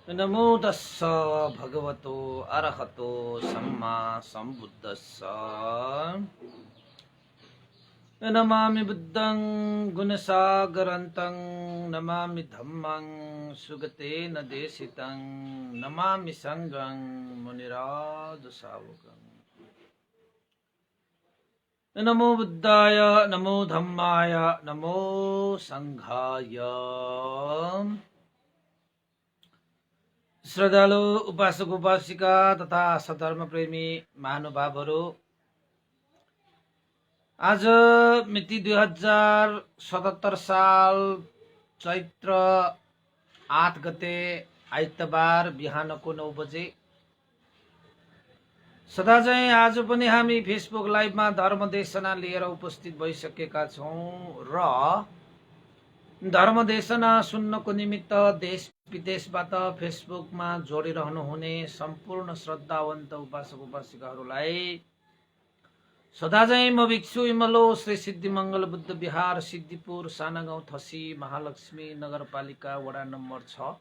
नमो तस्स भगवतो अरहतो सम्मा सम्बुद्धस्स नमामि बुद्धं गुणसागरन्तं नमामि धम्मं सुगतेन देशितं नमामि संघं मुनिराजशावकं नमो बुद्धाय नमो धम्माय नमो संघाय। श्रद्धालु उपासक उपासिका तथा सधर्म प्रेमी महानुभावहरू, आज मिति 2077 साल चैत्र 8 गते आइतबार बिहानको 9 बजे। सदा चाहिँ आज पनि हामी फेसबुक लाइभमा धर्मदेशना लिएर उपस्थित भइसकेका छौँ र धर्मदेशना सुन्नको निमित्त देश विदेशबाट फेसबुकमा जोडिरहनु हुने सम्पूर्ण श्रद्धावन्त उपासक उपासिकाहरूलाई सदा चाहिँ म भिक्षु इमलो श्री सिद्धिमङ्गल बुद्ध विहार सिद्धिपुर सानागाउँ थसी महालक्ष्मी नगरपालिका वडा नम्बर 6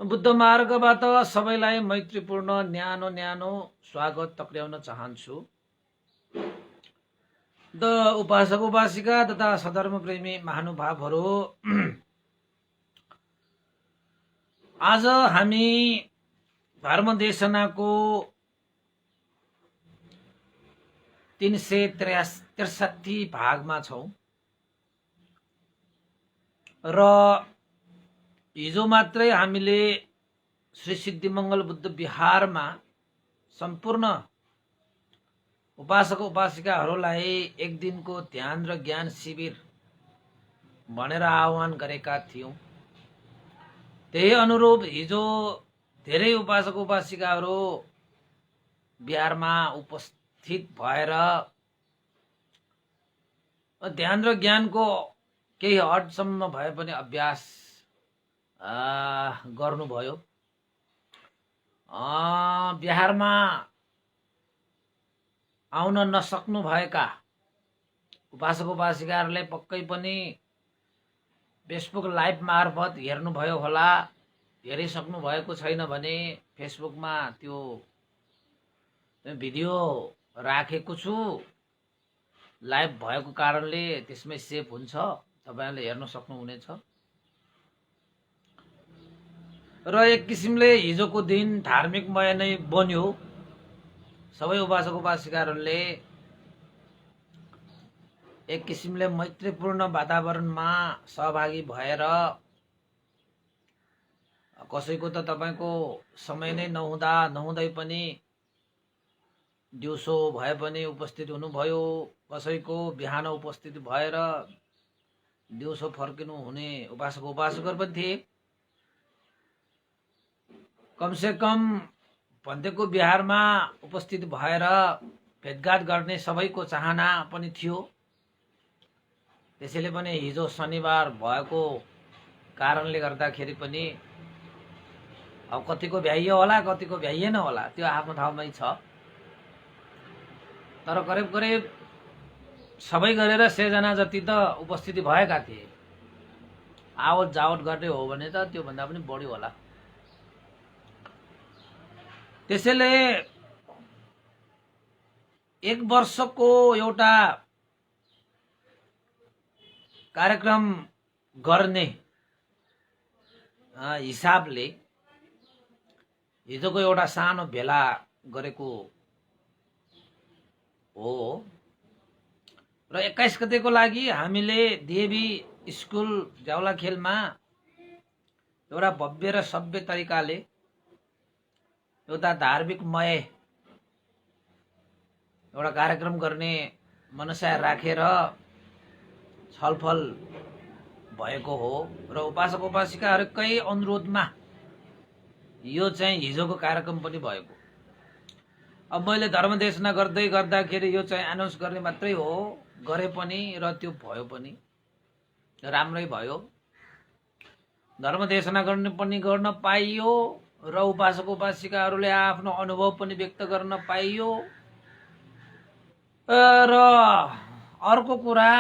बुद्ध मार्गबाट सबैलाई मैत्रीपूर्ण न्यानो न्यानो स्वागत टक्र्याउन चाहन्छु। द उपासक उपासिका तथा सधर्म प्रेमी महानुभावहरू, आज हामी धर्मदेशनाको 363 भागमा छौँ र हिजो मात्रै हामीले श्री सिद्धिमङ्गल बुद्ध विहारमा सम्पूर्ण उपासक उपासिकाहरूलाई एक दिनको ध्यान र ज्ञान शिविर भनेर आह्वान गरेका थियौँ। त्यही अनुरूप हिजो धेरै उपासक उपासिकाहरू बिहारमा उपस्थित भएर ध्यान र ज्ञानको केही हदसम्म भए पनि अभ्यास गर्नुभयो। बिहारमा आउन नसक्नु भएका उपासक उपासिकाहरूले पक्कै पनि फेसबुक लाइभ मार्फत हेर्नुभयो होला। हेरिसक्नु भएको छैन भने फेसबुकमा त्यो भिडियो राखेको छु, लाइभ भएको कारणले त्यसमै सेभ हुन्छ, तपाईहरुले हेर्न सक्नुहुनेछ। र एक किसिमले हिजोको दिन धार्मिकमय नै बन्यो। सबै उपासक उपासिकाहरूले एक किसिमले मैत्रीपूर्ण वातावरणमा सहभागी भएर, कसैको त तपाईको समय नै नहुँदै पनि दिउँसो भए पनि उपस्थित हुनुभयो, कसैको बिहान उपस्थित भएर दिउँसो फर्किनु हुने उपासक उपासकहरू पनि थिए। कमसे कम भन्देको बिहारमा उपस्थित भएर भेटघाट गर्ने सबैको चाहना पनि थियो। त्यसैले पनि हिजो शनिबार भएको कारणले गर्दाखेरि पनि अब कतिको भ्याइयो होला, कतिको भ्याइएन होला, त्यो आफ्नो ठाउँमै छ। तर करिब करिब सबै गरेर 100 जना जति त उपस्थिति भएका थिए। आवत जावत गर्ने हो भने त त्यो भन्दा पनि बढी होला। त्यसैले एक वर्षको एउटा कार्यक्रम गर्ने हिसाबले हिजोको एउटा सानो भेला गरेको हो र 21 गतेको लागि हामीले देवी स्कुल ज्याउलाखेलमा एउटा भव्य र सभ्य तरिकाले एउटा धार्मिकमय एउटा कार्यक्रम गर्ने मनसा राखेर छलफल भएको हो र उपासक उपासिकाहरूकै अनुरोधमा यो चाहिँ हिजोको कार्यक्रम पनि भएको। अब मैले धर्मदेशना गर्दाखेरि यो चाहिँ एनाउन्स गर्ने मात्रै हो, गरे पनि र त्यो भयो पनि, राम्रै भयो। धर्मदेशना गर्न पाइयो र उपासक उपासिकाहरूले आफ्नो अनुभव पनि व्यक्त गर्न पाइयो। र अर्को कुरा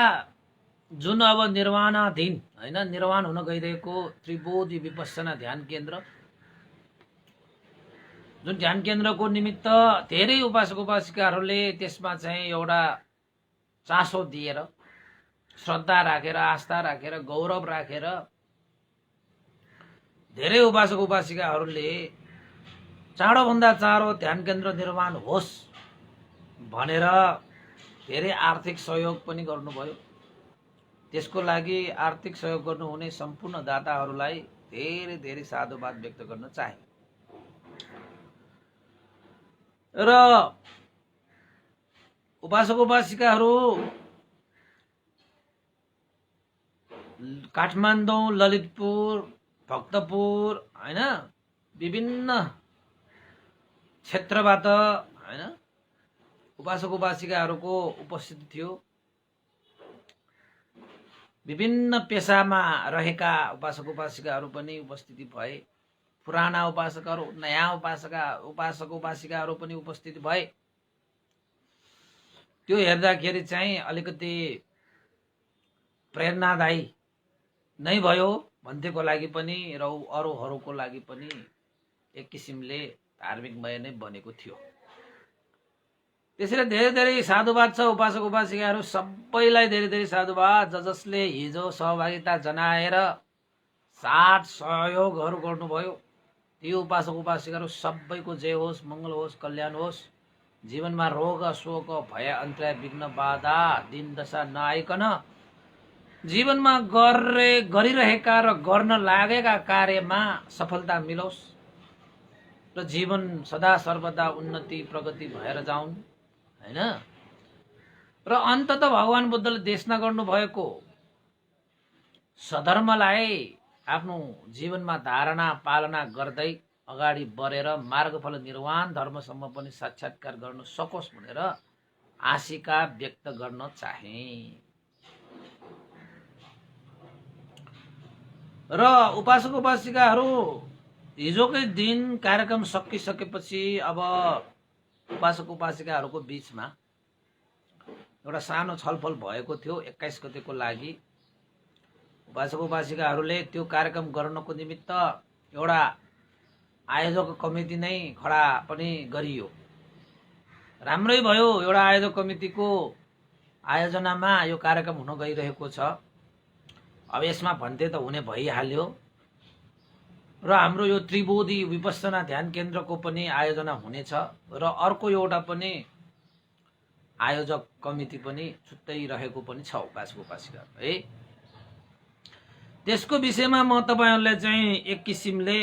जुन अब निर्वाणाधीन हैन, निर्वाण हुन गइरहेको त्रिबोधी विपස්සना ध्यान केन्द्र, जुन ध्यान केन्द्रको निमित्त धेरै उपासक उपासिकाहरूले त्यसमा चाहिँ एउटा चासो दिएर, श्रद्धा राखेर, आस्था राखेर, गौरव राखेर धेरै उपासक उपासिकाहरूले चाँडोभन्दा चाँडो ध्यान केन्द्र निर्माण होस् भनेर धेरै आर्थिक सहयोग पनि गर्नुभयो। त्यसको लागि आर्थिक सहयोग गर्नुहुने सम्पूर्ण दाताहरूलाई धेरै धेरै साधुवाद व्यक्त गर्न चाहे। र उपासक उपासिकाहरू काठमाडौँ, ललितपुर, भक्तपुर हैन, विभिन्न क्षेत्रबाट हैन उपासक उपासिकाहरूको उपस्थिति थियो। विभिन्न पेशामा रहेका उपासक उपासिकाहरू पनि उपस्थिति भए। पुराना उपासकहरू, नयाँ उपासक उपासिकाहरू पनि उपस्थिति भए। त्यो हेर्दाखेरि चाहिँ अलिकति प्रेरणादायी नै भयो भन्थेको लागि पनि र अरूहरूको लागि पनि एक किसिमले धार्मिकमय नै बनेको थियो। त्यसैले धेरै धेरै साधुवाद छ उपासक उपासिकाहरू सबैलाई धेरै धेरै साधुवाद। जसले हिजो सहभागिता जनाएर साथ सहयोगहरू गर्नुभयो ती उपासक उपासिकाहरू सबैको जय होस्, मङ्गल होस्, कल्याण होस्। जीवनमा रोग शोक भय अन्तराय विघ्न बाधा दिन दशा नआइकन जीवनमा गरिरहेका र गर्न लागेका कार्यमा सफलता मिलोस् र जीवन सदा सर्वदा उन्नति प्रगति भएर जाउन् हैन। र अन्तत भगवान बुद्धले देशना गर्नुभएको सधर्मलाई आफ्नो जीवनमा धारणा पालना गर्दै अगाडि बढेर मार्गफल निर्वाण धर्मसम्म पनि साक्षात्कार गर्न सकोस् भनेर आशिका व्यक्त गर्न चाहे। र उपासक उपासिकाहरू हिजोकै दिन कार्यक्रम सकिसकेपछि अब उपासक उपासिकाहरूको बीचमा एउटा सानो छलफल भएको थियो 21 गतेको लागि। उपासक उपासिकाहरूले त्यो कार्यक्रम गर्नको निमित्त एउटा आयोजक कमिटी नै खडा पनि गरियो। राम्रै भयो, एउटा आयोजक कमिटीको आयोजनामा यो कार्यक्रम हुन गइरहेको छ। अब यसमा भन्थे त हुने भइहाल्यो। र हाम्रो यो त्रिबोधी विपස්සना ध्यान केन्द्रको पनि आयोजना हुनेछ र अर्को एउटा पनि आयोजक कमिटी पनि छुट्टै रहेको पनि छ उपासक उपासिका है। त्यसको विषयमा म तपाईहरुलाई चाहिँ एक किसिमले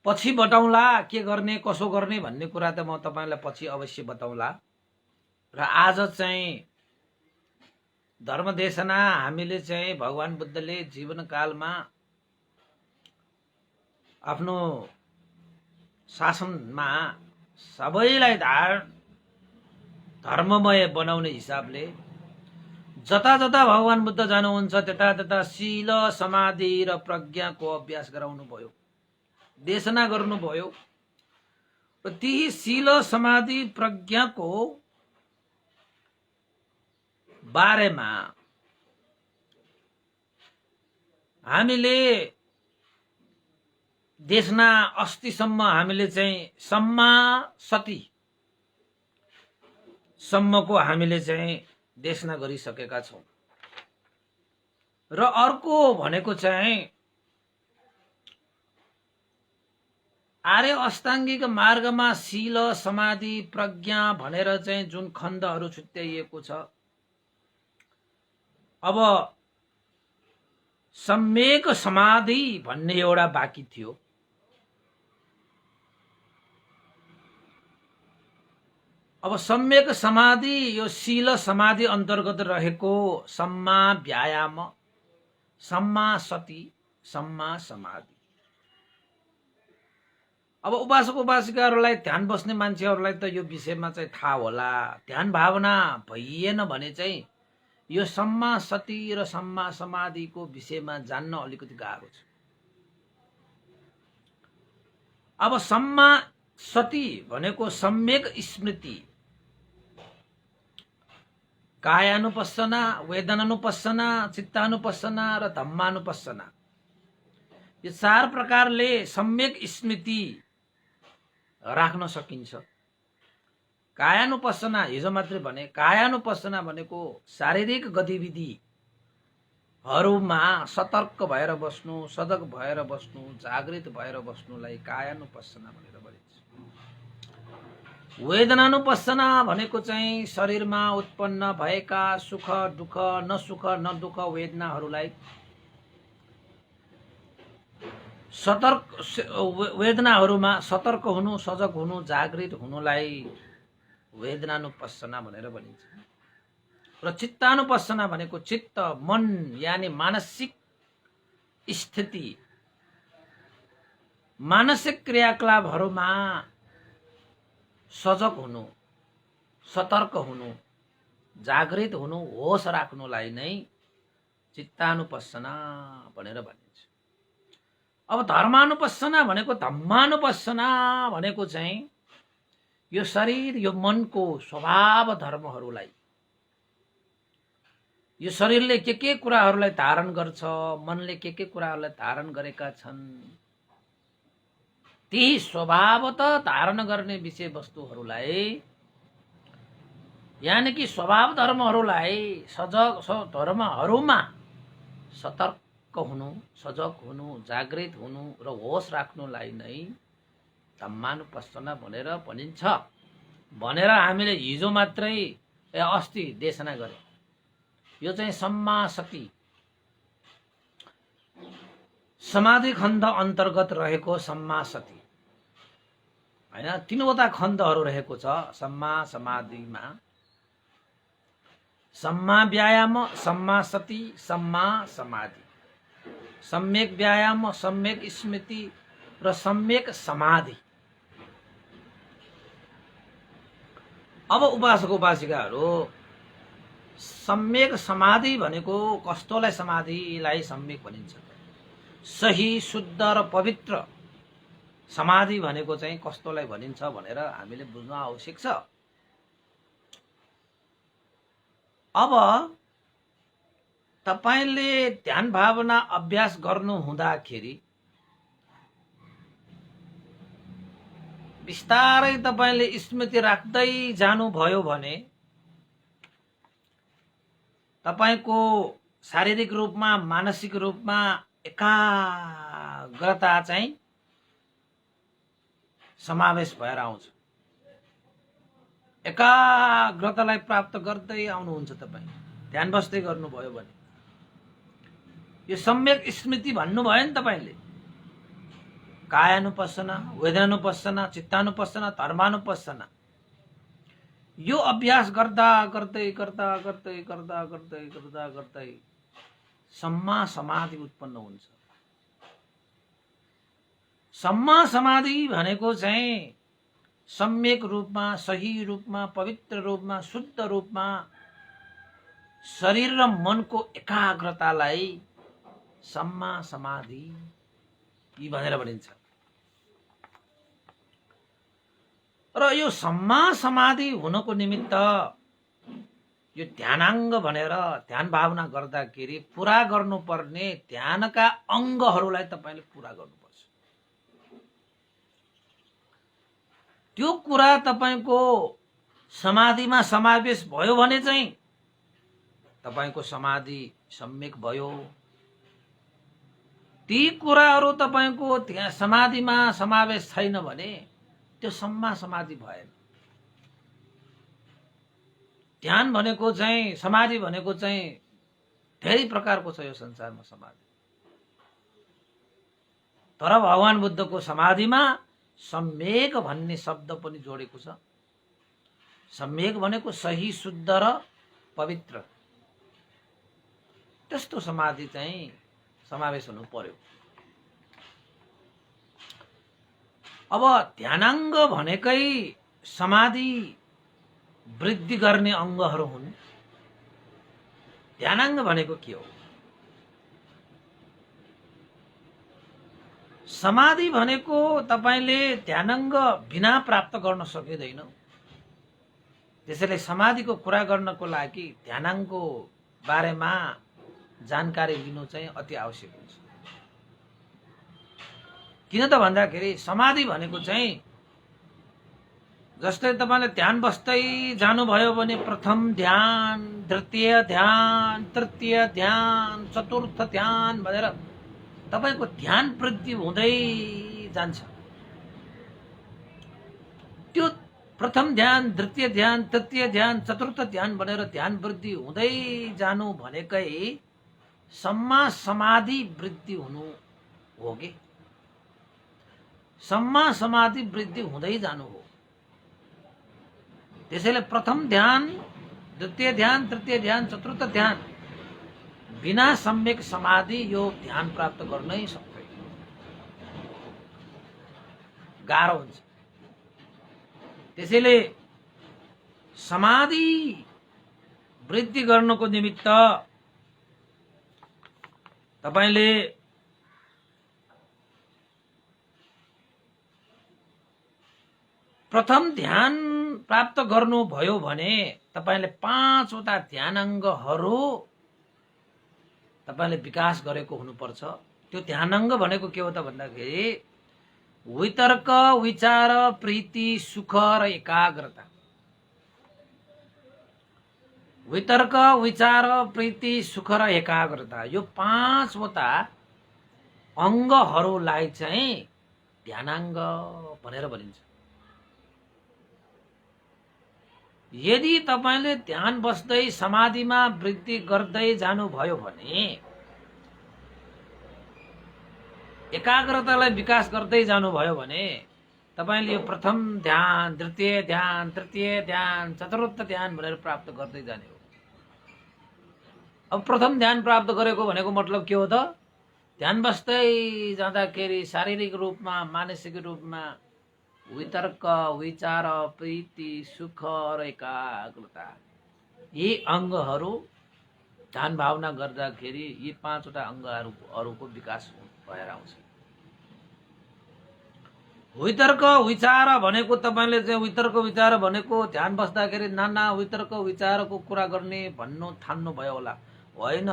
पछि बताउँला के गर्ने कसो गर्ने भन्ने कुरा त म तपाईहरुलाई पछि अवश्य बताउँला। र आज चाहिँ धर्मदेशना हामीले चाहिँ भगवान बुद्धले जीवन कालमा आफ्नो शासनमा सबैलाई धर्ममय बनाउने हिसाबले जता जता भगवान बुद्ध जानुहुन्छ त्यता त्यता शील समाधि र प्रज्ञाको अभ्यास गराउनु भयो, देशना गर्नुभयो। र ती शील समाधि प्रज्ञाको बारेमा हामीले देशना अस्तिसम्म हामीले चाहिँ सम्मा सती सम्मको हामीले चाहिँ देशना गरिसकेका छौं। र अर्को भनेको चाहिँ आर्य अष्टाङ्गिक मार्गमा शील समाधि प्रज्ञा भनेर चाहिँ जुन खण्डहरू छुट्याइएको छ, अब सम्यक समाधि भन्ने एउटा बाँकी थियो। अब सम्यक समाधि यो शील समाधि अन्तर्गत रहेको सम्मा व्यायाम, सम्मा सती, सम्मा समाधि। अब उपासक उपासिकाहरूलाई ध्यान बस्ने मान्छेहरूलाई त यो विषयमा चाहिँ थाहा होला। ध्यान भावना भइएन भने चाहिँ यो सम्मा सती र सम्मा समाधिको विषयमा जान्न अलिकति गाह्रो छ। अब सम्मा सति भनेको सम्यक स्मृति, कायानुपस्सना, वेदनानुपस्सना, चित्तानुपस्सना र धम्मानुपस्सना, यो 4 प्रकारले सम्यक स्मृति राख्न सकिन्छ। कायानुपस्सना हिजो मात्रै भने, कायानुपस्सना भनेको शारीरिक गतिविधिहरूमा सतर्क भएर बस्नु, सजग भएर बस्नु, जागृत भएर बस्नुलाई कायानुपस्सना भनेर भनिन्छ। वेदनानुपस्सना भनेको चाहिँ शरीरमा उत्पन्न भएका सुख दुःख न दुःख वेदनाहरूलाई वेदनाहरूमा सतर्क हुनु, सजग हुनु, जागृत हुनुलाई वेदनानुपस्सना भनेर भनिन्छ। र चित्तानुपस्सना भनेको चित्त, मन यानी मानसिक स्थिति, मानसिक क्रियाकलापहरूमा सजग हुनु, सतर्क हुनु, जागृत हुनु, होस राख्नुलाई नै चित्तानुपस्सना भनेर भनिन्छ। अब धर्मानुपस्सना भनेको, धम्मानुपस्सना भनेको चाहिँ यो शरीर, यो मनको स्वभाव धर्महरूलाई, यो शरीरले के कुराहरूलाई धारण गर्छ, मनले के कुराहरूलाई धारण गरेका छन्, ती स्वभावतः धारण गर्ने विषयवस्तुहरूलाई यानी कि स्वभाव धर्महरूलाई धर्महरूमा सतर्क हुनु, सजग हुनु, जागृत हुनु र होस राख्नुलाई नै धम्मानुपस्सना भनेर भनिन्छ भनेर हामीले हिजो मात्रै अस्ति देशना गरे। यो चाहिँ सम्मा सति समाधि खण्ड अन्तर्गत रहेको सम्मा सति हैन, 3वटा खण्डहरू रहेको छ सम्मा समाधिमा। सम्मा व्यायाम, सम्मा सति, सम्मा समाधि, सम्यक व्यायाम, सम्यक स्मृति र सम्यक समाधि। अब उपासक उपासिकाहरू, सम्यक समाधि भनेको कस्तोलाई समाधिलाई सम्यक भनिन्छ? सही, शुद्ध र पवित्र समाधि भनेको चाहिँ कस्तोलाई भनिन्छ भनेर हामीले बुझ्नु आवश्यक छ। अब तपाईले ध्यान भावना अभ्यास गर्नु हुँदाखेरि बिस्तारै तपाईले स्मृति राख्दै जानुभयो भने तपाईको शारीरिक रूपमा, मानसिक रूपमा एकाग्रता चाहिँ समावेश भएर आउँछ। एकाग्रतालाई प्राप्त गर्दै आउनुहुन्छ तपाईँ ध्यान बस्दै गर्नुभयो भने। यो सम्यक स्मृति भन्नुभयो नि तपाईले। कायानुपस्सना, वेदनानुपस्सना, चित्तानुपस्सना, धर्मानुपस्सना, यो अभ्यास गर्दा गर्दै गर्दा गर्दै गर्दा गर्दै गर्दा गर्दै सम्मा समाधि उत्पन्न हुन्छ। सम्मा समाधि भनेको चाहिँ सम्यक रूपमा, सही रूपमा, पवित्र रूपमा, शुद्ध रूपमा शरीर र मनको एकाग्रतालाई सम्मा समाधि भनेर भनिन्छ। र यो सम्मा समाधि हुनको निमित्त यो ध्यानाङ्ग भनेर ध्यान भावना गर्दाखेरि पूरा गर्नुपर्ने ध्यानका अङ्गहरूलाई तपाईले पूरा गर्नुपर्छ। त्यो कुरा तपाईको समाधिमा समावेश भयो भने चाहिँ तपाईको समाधि सम्यक भयो। ती कुराहरू तपाईको समाधिमा समावेश छैन भने त्यो सम्मा समाधि भएन। ध्यान भनेको चाहिँ, समाधि भनेको चाहिँ धेरै प्रकारको छ यो संसारमा समाधि। तर भगवान बुद्धको समाधिमा सम्यक भन्ने शब्द पनि जोडेको छ। सम्यक भनेको सही, शुद्ध र पवित्र, त्यस्तो समाधि चाहिँ समावेश हुनु पर्यो। अब ध्यानाङ्ग भनेकै समाधि वृद्धि गर्ने अङ्गहरू हुन्। ध्यानाङ्ग भनेको के हो? समाधि भनेको तपाईले ध्यानङ्ग बिना प्राप्त गर्न सकिँदैन। त्यसैले समाधिको कुरा गर्नको लागि ध्यानाङ्गको बारेमा जानकारी लिनु चाहिँ अति आवश्यक हुन्छ। किन त भन्दाखेरि समाधि भनेको चाहिँ जस्तै तपाईले ध्यान बस्दै जानुभयो भने प्रथम ध्यान, द्वितीय ध्यान, तृतीय ध्यान, चतुर्थ ध्यान भनेर तपाईको ध्यान वृद्धि हुँदै जान्छ। त्यो प्रथम ध्यान, द्वितीय ध्यान, तृतीय ध्यान, चतुर्थ ध्यान भनेर ध्यान वृद्धि हुँदै जानु भनेकै सम्मा समाधि वृद्धि हुनु हो कि सम्मा समाधि वृद्धि हुँदै जानु हो। त्यसैले प्रथम ध्यान, द्वितीय ध्यान, तृतीय ध्यान, चतुर्थ ध्यान बिना सम्यक समाधि यो ध्यान प्राप्त गर्नै सक्दैन, गाह्रो हुन्छ। त्यसैले समाधि वृद्धि गर्नको निमित्त तपाईले प्रथम ध्यान प्राप्त गर्नुभयो भने तपाईले 5 वटा ध्यानाङ्गहरू तपाईले विकास गरेको हुनुपर्छ। त्यो ध्यानाङ्ग भनेको के हो त भन्दाखेरि वितर्क, विचार, प्रीति, सुख र एकाग्रता। वितर्क, विचार, प्रीति, सुख र एकाग्रता यो 5 वटा अङ्गहरूलाई चाहिँ ध्यानाङ्ग भनेर भनिन्छ। यदि तपाईले ध्यान बस्दै समाधिमा वृद्धि गर्दै जानुभयो भने, एकाग्रतालाई विकास गर्दै जानुभयो भने तपाईले यो प्रथम ध्यान, द्वितीय ध्यान, तृतीय ध्यान, चतुर्थ ध्यान भनेर प्राप्त गर्दै जाने हो। अब प्रथम ध्यान प्राप्त गरेको भनेको मतलब के हो त? ध्यान बस्दै जाँदाखेरि शारीरिक रूपमा, मानसिक रूपमा वितर्क, विचार, प्रीति, सुख र एकाग्रता यी अङ्गहरू ध्यान भावना गर्दाखेरि यी 5 वटा अङ्गहरूको विकास भएर आउँछ। वितर्क विचार भनेको तपाईले चाहिँ वितर्क विचार भनेको ध्यान बस्दाखेरि नाना वितर्क विचारको कुरा गर्ने भन्नु ठान्नु भयो होला, होइन।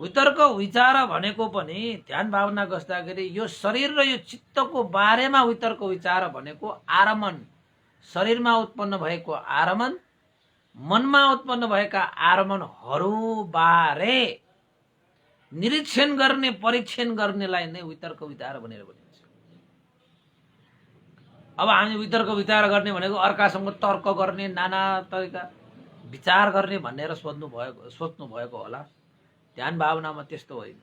वितर्क विचार भनेको पनि ध्यान भावना गर्दाखेरि यो शरीर र यो चित्तको बारेमा वितर्क विचार भनेको आरमन, शरीरमा उत्पन्न भएको आरमन, मनमा उत्पन्न भएका आरमनहरू बारे निरीक्षण गर्ने, परीक्षण गर्नेलाई नै वितर्क विचार भनेर भनिन्छ। अब हामी वितर्क विचार गर्ने भनेको अर्कासँग तर्क गर्ने, नाना तरिका विचार गर्ने भनेर सोच्नु भएको होला। ध्यान भावनामा त्यस्तो होइन।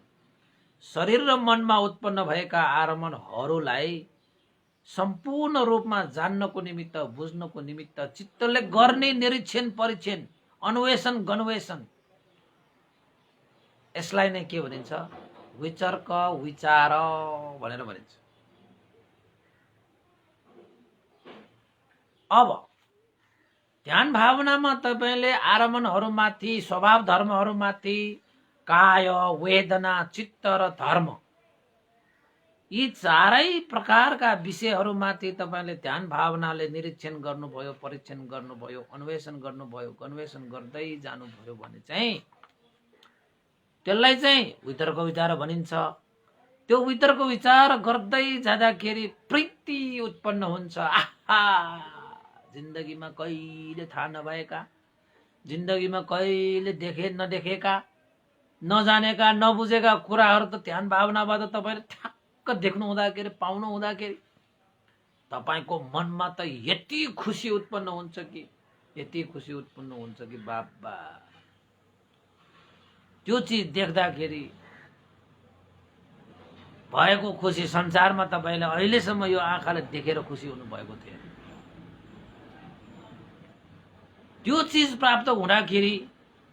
शरीर र मनमा उत्पन्न भएका आरमनहरूलाई सम्पूर्ण रूपमा जान्नको निमित्त, बुझ्नको निमित्त चित्तले गर्ने निरीक्षण, परीक्षण, अन्वेषण, गन्वेषण, यसलाई नै के भनिन्छ? वितर्क विचार भनेर भनिन्छ। अब ध्यान भावनामा तपाईले आरमनहरूमाथि, स्वभाव धर्महरूमाथि, काय, वेदना, चित्त र धर्म यी 4 प्रकारका विषयहरूमाथि तपाईले ध्यान भावनाले निरीक्षण गर्नुभयो, परीक्षण गर्नुभयो, अन्वेषण गर्नुभयो, गन्वेषण गर्दै जानुभयो भने चाहिँ त्यसलाई चाहिँ वितर्क विचार भनिन्छ। त्यो वितर्क विचार गर्दै जाँदाखेरि प्रीति उत्पन्न हुन्छ। आहा, जिन्दगीमा कहिले थाहा नभएका, जिन्दगीमा कहिले देखे नदेखेका, नजानेका, नबुझेका कुराहरू त ध्यान भावनाबाट तपाईले ठ्याक्क देख्नु हुँदाखेरि, पाउनु हुँदाखेरि तपाईको मनमा त यति खुसी उत्पन्न हुन्छ कि, यति खुसी उत्पन्न हुन्छ कि बाबा, त्यो चीज देख्दाखेरि भएको खुसी संसारमा तपाईले अहिलेसम्म यो आँखाले देखेर खुसी हुनु भएको थियो। त्यो चीज प्राप्त हुँदाखेरि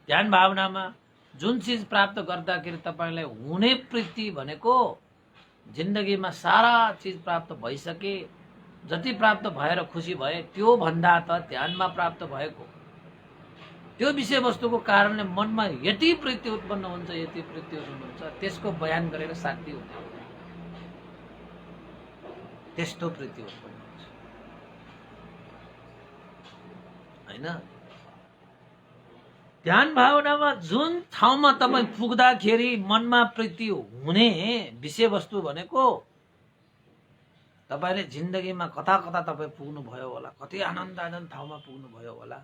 ध्यान भावनामा जुन चीज प्राप्त गर्दाखेरि तपाईलाई हुने प्रीति भनेको जिन्दगीमा सारा चीज प्राप्त भइसके, जति प्राप्त भएर खुसी भए त्यो भन्दा त ध्यानमा प्राप्त भएको त्यो विषय वस्तुको कारणले मनमा यति प्रीति उत्पन्न हुन्छ, यति प्रीति उत्पन्न हुन्छ, त्यसको बयान गरेर शान्ति हुँदैन। त्यस्तो प्रीति उत्पन्न हुन्छ हैन। ध्यान भावनामा जुन ठाउँमा तपाईँ पुग्दाखेरि मनमा प्रीति हुने विषयवस्तु भनेको तपाईले जिन्दगीमा कता कता तपाईँ पुग्नुभयो होला, कति आनन्द आनन्द ठाउँमा पुग्नुभयो होला।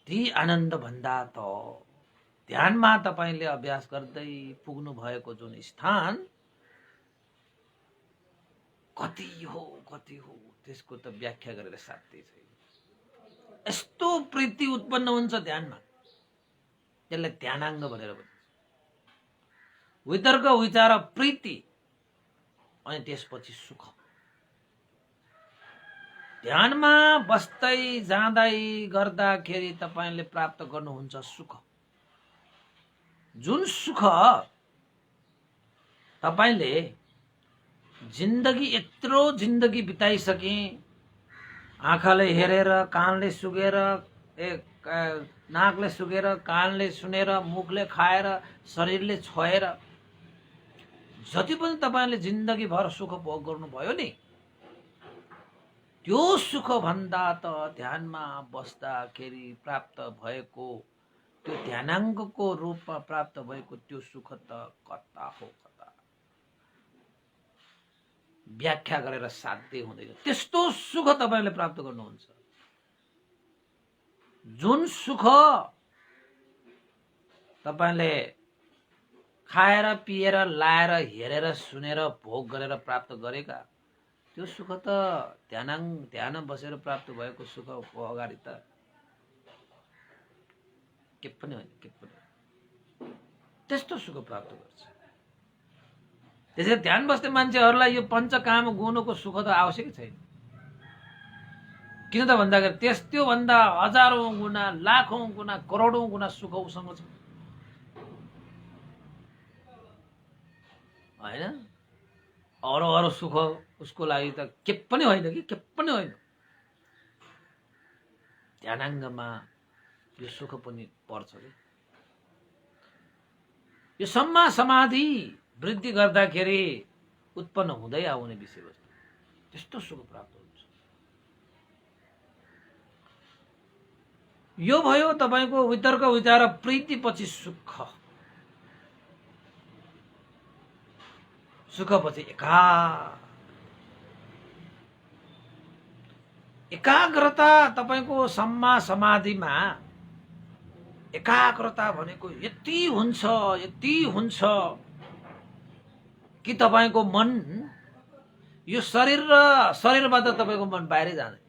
ती आनन्द भन्दा त ध्यानमा तपाईले अभ्यास गर्दै पुग्नु भएको जुन स्थान कति हो त्यसको त व्याख्या गरेर साध्य छैन। यस्तो प्रीति उत्पन्न हुन्छ ध्यानमा, त्यसलाई ध्यानाङ्ग भनेर भनिन्छ। वितर्क विचार प्रीति अनि त्यसपछि सुख। ध्यानमा बस्दै जाँदै गर्दाखेरि तपाईले प्राप्त गर्नुहुन्छ सुख। जुन सुख तपाईले यत्रो जिन्दगी बिताइसके, आँखाले हेरेर, कानले सुगेर, नाकले सुगेर, कानले सुनेर, मुखले खाएर, शरीरले छोएर जति पनि तपाईले जिन्दगी भर सुख भोग गर्नुभयो नि, त्यो सुख भन्दा त ध्यानमा बस्दाखेरि प्राप्त भएको, त्यो ध्यानाङ्गको रूपमा प्राप्त भएको त्यो सुख त कता हो कता, व्याख्या गरेर साध्य हुँदैन। त्यस्तो सुख तपाईले प्राप्त गर्नुहुन्छ। जुन सुख तपाईले खाएर पिएर लाएर हेरेर सुनेर भोग गरेर प्राप्त गरेका, त्यो सुख त ध्यान बसेर प्राप्त भएको सुखको अगाडि त के पनि होइन। त्यस्तो सुख प्राप्त गर्छ। त्यसैले ध्यान बस्ने मान्छेहरूलाई यो पञ्चकाम गुणको सुख त आवश्यक छैन। किन त भन्दाखेरि त्यो भन्दा हजारौं गुणा, लाखौं गुणा, करोडौं गुणा सुख उसँग छ हैन। अरू सुख उसको लागि त के पनि होइन कि के पनि होइन। ध्यानाङ्गमा यो सुख पनि पर्छ कि यो सम्मा समाधि वृद्धि गर्दाखेरि उत्पन्न हुँदै आउने विषयवस्तु, त्यस्तो सुख प्राप्त हुन्छ। यो भयो तपाईको वितर्क विचार प्रीति पछि सुख। सुखपछि एकाग्रता। तपाईको सम्मा समाधिमा एकाग्रता भनेको यति हुन्छ कि तपाईको मन यो शरीरबाट तपाईको मन बाहिरै जाँदैन।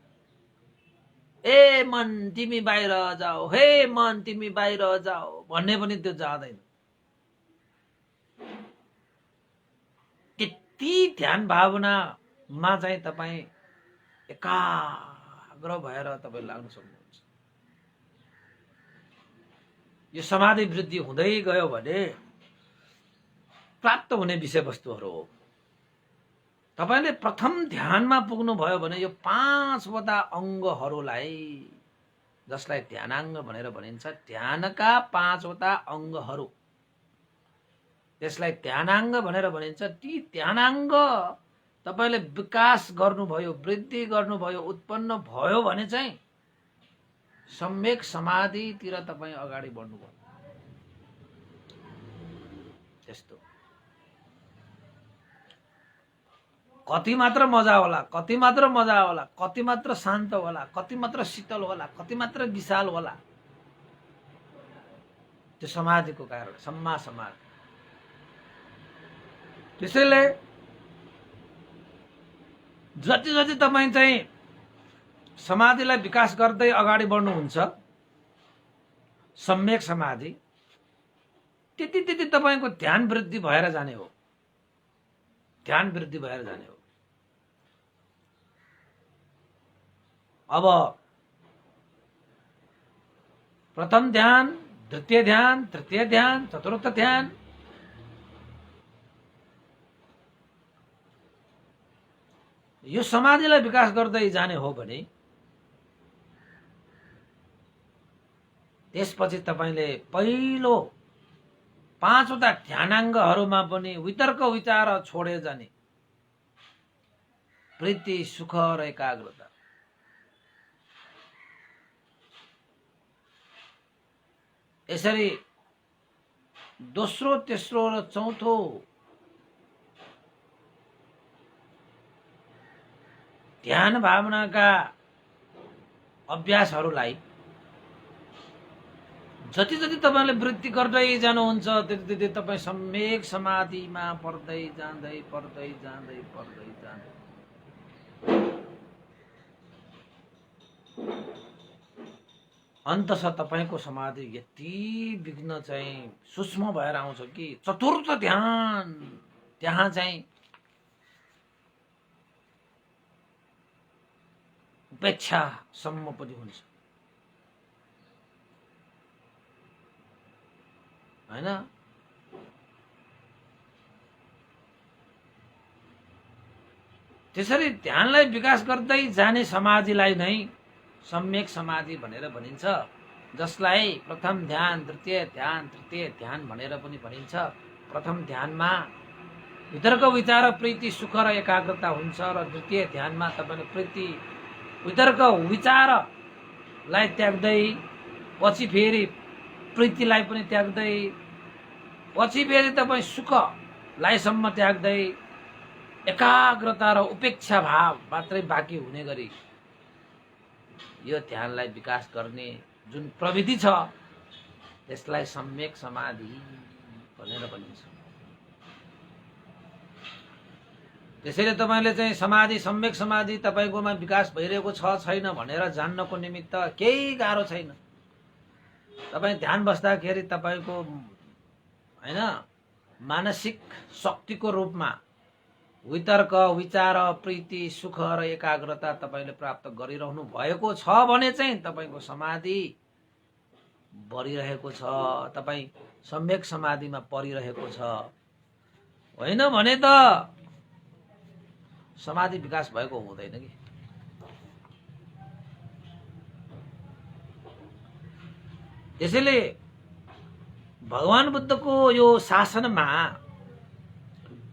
ए मन तिमी बाहिर जाऊ, हे मन तिमी बाहिर जाऊ भन्ने पनि त्यो जाँदैन। ती ध्यान भावनामा चाहिँ तपाईँ एकाग्र भएर तपाईँ लाग्न सक्नुहुन्छ। यो समाधि वृद्धि हुँदै गयो भने प्राप्त हुने विषयवस्तुहरू हो। तपाईले प्रथम ध्यानमा पुग्नु भयो भने यो 5वटा अङ्गहरूलाई, जसलाई ध्यानाङ्ग भनेर भनिन्छ, ध्यानका 5वटा अङ्गहरू, त्यसलाई ध्यानाङ्ग भनेर भनिन्छ। ती ध्यानाङ्ग तपाईले विकास गर्नुभयो, वृद्धि गर्नुभयो, उत्पन्न भयो भने चाहिँ सम्यक समाधितिर तपाईँ अगाडि बढ्नुभयो। त्यस्तो कति मात्र मजा होला, कति मात्र शान्त होला, कति मात्र शीतल होला, कति मात्र विशाल होला, त्यो समाधिको कारण, सम्मा समाधि। त्यसैले जति तपाईँ चाहिँ समाधिलाई विकास गर्दै अगाडि बढ्नुहुन्छ, सम्यक समाधि, त्यति तपाईको ध्यान वृद्धि भएर जाने हो। अब प्रथम ध्यान, द्वितीय ध्यान, तृतीय ध्यान, चतुर्थ ध्यान, यो समाधिलाई विकास गर्दै जाने हो भने त्यसपछि तपाईले पहिलो पाँचवटा ध्यानाङ्गहरूमा पनि वितर्क विचार छोडे जाने प्रीति सुख र एकाग्रता। यसरी दोस्रो तेस्रो र चौथो ध्यान भावनाका अभ्यासहरूलाई जति जति तपाईले वृद्धि गर्दै जानुहुन्छ त्यति त्यति तपाईँ सम्यक समाधिमा पर्दै जाँदै पर्दै जाँदै पर्दै जाँदै अन्ततः तपाईको समाधि यति विघ्न चाहिँ सूक्ष्म भएर आउँछ कि चतुर्थ ध्यान त्यहाँ चाहिँ उपेक्षासम्म पनि हुन्छ हैन। त्यसरी ध्यानलाई विकास गर्दै जाने समाधिलाई नै सम्यक समाधि भनेर भनिन्छ, जसलाई प्रथम ध्यान द्वितीय ध्यान तृतीय ध्यान भनेर पनि भनिन्छ। प्रथम ध्यानमा वितर्क विचार प्रीति सुख र एकाग्रता हुन्छ र द्वितीय ध्यानमा तपाईले प्रीति वितर्क विचारलाई त्याग्दै पछि फेरि प्रीतिलाई पनि त्याग्दै पछि फेरि तपाईँ सुखलाई सम्म त्याग्दै एकाग्रता र उपेक्षा भाव मात्रै बाँकी हुने गरी यो ध्यानलाई विकास गर्ने जुन प्रविधि छ त्यसलाई सम्यक समाधि भनेर भनिन्छ। त्यसैले तपाईले चाहिँ समाधि सम्यक समाधि तपाईकोमा विकास भइरहेको छ छैन भनेर जान्नको निमित्त केही गाह्रो छैन। तपाईँ ध्यान बस्दाखेरि तपाईको हैन मानसिक शक्तिको रूपमा वितर्क विचार प्रीति सुख र एकाग्रता तपाईले प्राप्त गरिरहनु भएको छ भने चाहिँ तपाईको समाधि बढिरहेको छ, तपाईँ सम्यक समाधिमा परिरहेको छ। होइन भने त समाधि विकास भएको हुँदैन कि। त्यसैले भगवान बुद्धको यो शासनमा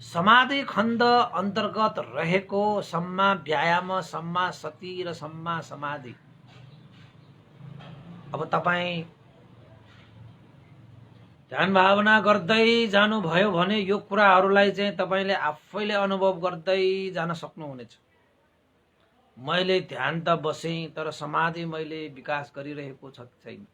समाधि खण्ड अन्तर्गत रहेको सम्मा व्यायाम सम्मा सति र सम्मा समाधि, अब तपाईँ ध्यान भावना गर्दै जानुभयो भने यो कुराहरूलाई चाहिँ तपाईले आफैले अनुभव गर्दै जान सक्नुहुनेछ। मैले ध्यान त बसेँ तर समाधि मैले विकास गरिरहेको छ कि छैन,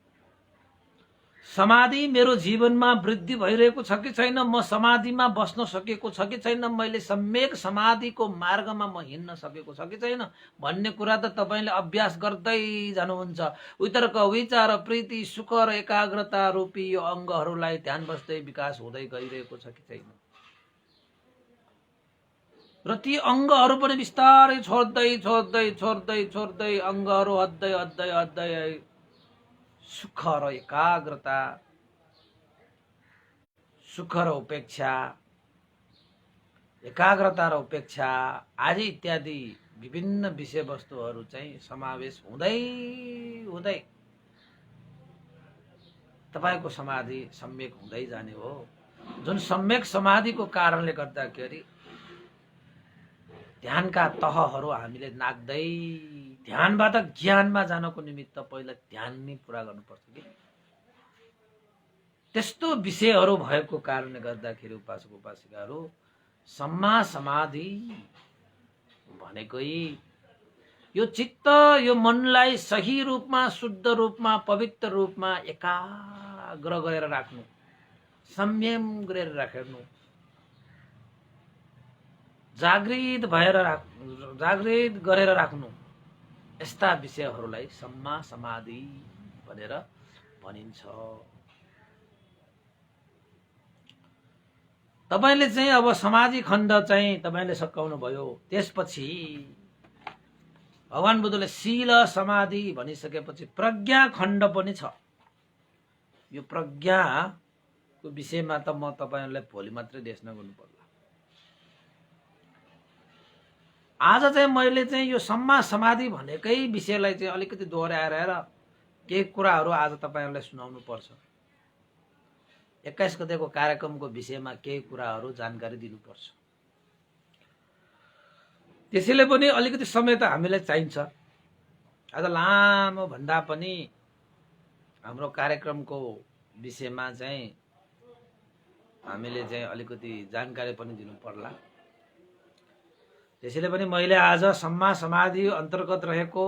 समाधि मेरो जीवनमा वृद्धि भइरहेको छ कि छैन, म समाधिमा बस्न सकेको छ कि छैन, मैले सम्यक समाधिको मार्गमा म हिँड्न सकेको छ कि छैन भन्ने कुरा त तपाईले अभ्यास गर्दै जानुहुन्छ। वितर्क विचार प्रीति सुख र एकाग्रता रूपी यो अङ्गहरूलाई ध्यान बस्दै विकास हुँदै गइरहेको छ कि छैन, र ती अङ्गहरू पनि बिस्तारै छोड्दै छोड्दै छोड्दै छोड्दै अङ्गहरू हद्दै हद्दै हद्दै सुख र एकाग्रता सुख र उपेक्षा एकाग्रता र उपेक्षा आदि इत्यादि विभिन्न विषयवस्तुहरू चाहिँ समावेश हुँदै हुँदै तपाईको समाधि सम्यक हुँदै जाने हो। जुन सम्यक समाधिको कारणले गर्दाखेरि ध्यानका तहहरू हामीले नाग्दै ध्यानबाट ज्ञानमा जानको निमित्त पहिला ध्यान नै पुरा गर्नुपर्छ कि। त्यस्तो विषयहरू भएको कारणले गर्दाखेरि उपासक उपासिकाहरू सम्मा समाधि भनेकै यो चित्त यो मनलाई सही रूपमा शुद्ध रूपमा पवित्र रूपमा एकाग्र गरेर राख्नु, संयम गरेर राख्नु, जागृत गरेर राख्नु, यस्ता विषयहरूलाई सम्मा समाधि भनेर भनिन्छ। तपाईले चाहिँ अब समाधि खण्ड चाहिँ तपाईले सकाउनु भयो। त्यसपछि भगवान बुद्धले शील समाधि भनिसकेपछि प्रज्ञा खण्ड पनि छ। यो प्रज्ञाको विषयमा त म तपाईहरुलाई भोलि मात्रै देशना गर्नु पर्ला। आज चाहिँ मैले चाहिँ यो सम्मा समाधि भनेकै विषयलाई चाहिँ अलिकति दोहोर्याएर केही कुराहरू आज तपाईहरुलाई सुनाउनु पर्छ। 21 गतेको कार्यक्रमको विषयमा केही कुराहरू जानकारी दिनुपर्छ। त्यसैले पनि अलिकति समय त हामीलाई चाहिन्छ। आज लामो भन्दा पनि हाम्रो कार्यक्रमको विषयमा चाहिँ हामीले चाहिँ अलिकति जानकारी पनि दिनु पर्ला। त्यसैले पनि मैले आज सम्मा समाधि अन्तर्गत रहेको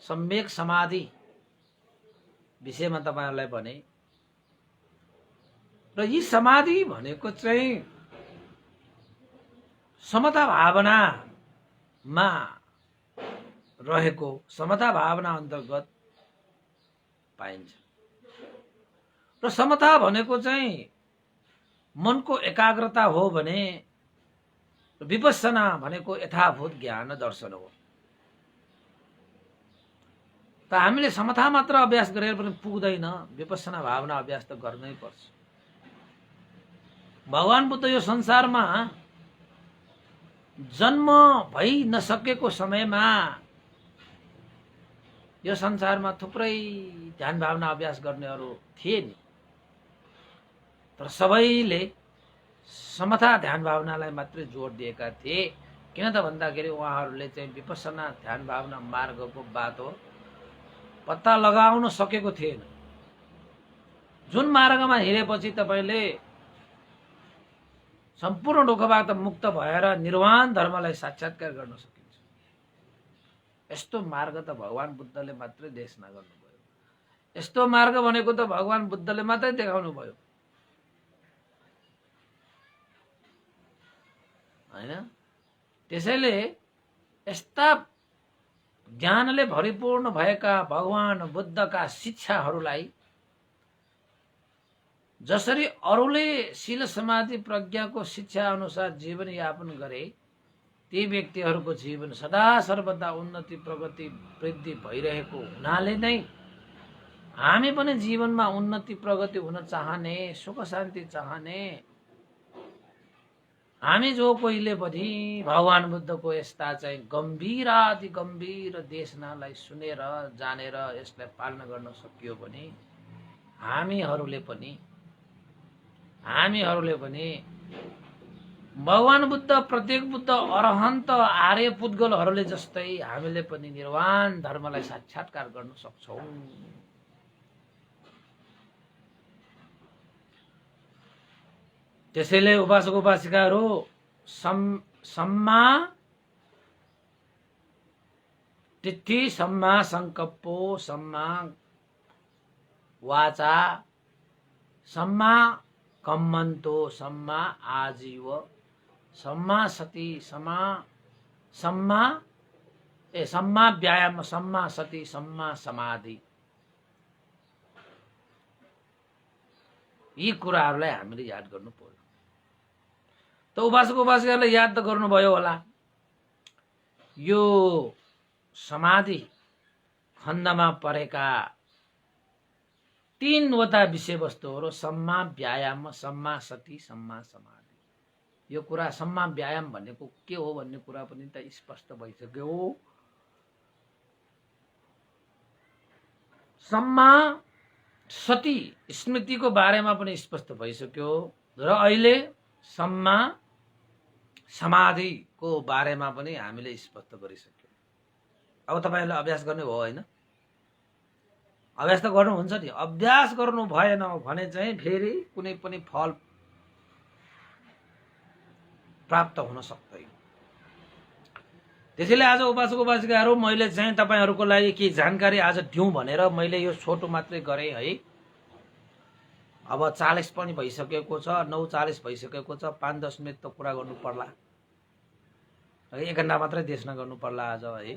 सम्यक समाधि विषयमा तपाईहरुलाई भने र यी समाधि भनेको चाहिँ समता भावनामा रहेको, समता भावना अन्तर्गत पाइन्छ। र समता भनेको चाहिँ मनको एकाग्रता हो भने विपश्यना भनेको यथाभूत ज्ञान दर्शन हो। त हामीले समता मात्र अभ्यास गरेर पनि पुग्दैन, विपश्यना भावना अभ्यास त गर्नै पर्छ। भगवान बुद्ध यो संसारमा जन्म भइ नसकेको समयमा यो संसारमा थुप्रै ध्यान भावना अभ्यास गर्नेहरू थिए नि, तर सबैले समता ध्यान भावनालाई मात्रै जोड दिएका थिए। किन त भन्दाखेरि उहाँहरूले चाहिँ विपश्यना ध्यान भावना मार्गको बाटो पत्ता लगाउन सकेको थिएन। जुन मार्गमा हिँडेपछि तपाईले सम्पूर्ण दुःखबाट मुक्त भएर निर्वाण धर्मलाई साक्षात्कार गर्न सकिन्छ, यस्तो मार्ग त भगवान बुद्धले मात्रै देशना गर्नुभयो। यस्तो मार्ग भनेको त भगवान बुद्धले मात्रै देखाउनु भयो, हैन? त्यसैले यस्ता ज्ञानले भरिपूर्ण भएका भगवान बुद्धका शिक्षाहरूलाई जसरी अरूले शील समाधि प्रज्ञाको शिक्षा अनुसार जीवन यापन गरे, ती व्यक्तिहरूको जीवन सदा सर्वदा उन्नति प्रगति वृद्धि भइरहेको हुनाले नै हामी पनि जीवनमा उन्नति प्रगति हुन चाहने, सुख शान्ति चाहने हामी जो कोहीले पनि भगवान बुद्धको यस्ता चाहिँ गम्भीरादि गम्भीर देशनालाई सुनेर जानेर यसलाई पालना गर्न सकियो भने हामीहरूले पनि भगवान बुद्ध, प्रत्येक बुद्ध, अरहन्त, आर्य पुद्गलहरूले जस्तै हामीले पनि निर्वाण धर्मलाई साक्षात्कार गर्न सक्छौं। त्यसैले उपासक उपासिकाहरू सम्मा तिथि, सम्मा संकल्पो, सम्मा वाचा, सम्मा कम्मन्तो, सम्मा आजीव, सम्मा सति, सम्मा व्यायाम, सम्मा सति, सम्मा समाधि, यी कुराहरूलाई हामीले याद गर्नु पर्यो। त उपासक उपासिकाले याद त गर्नुभयो होला। यो समाधि खण्डमा परेका 3वटा विषयवस्तुहरू सम्मा व्यायाम, सम्मा सति, सम्मा समाधि। यो कुरा सम्मा व्यायाम भनेको के हो भन्ने कुरा पनि त स्पष्ट भइसक्यो। सम्मा सति स्मृतिको बारेमा पनि स्पष्ट भइसक्यो र अहिले सम्मा समाधिको बारेमा पनि हामीले स्पष्ट गरिसक्यौं। अब तपाईहरुले अभ्यास गर्ने हो, हैन? अभ्यास त गर्नुहुन्छ नि। अभ्यास गर्नु भएन भने चाहिँ फेरि कुनै पनि फल प्राप्त हुन सक्दैन। त्यसैले आज उपासक उपासिकाहरू मैले चाहिँ तपाईहरुको लागि के जानकारी आज दिउँ भनेर मैले यो छोटो मात्रै गरे है। अब 40 पनि भइसकेको छ, 9:40 भइसकेको छ। 5-10 मिनेट त कुरा गर्नु पर्ला, 1 घण्टा मात्रै देशना गर्नु पर्ला आज है।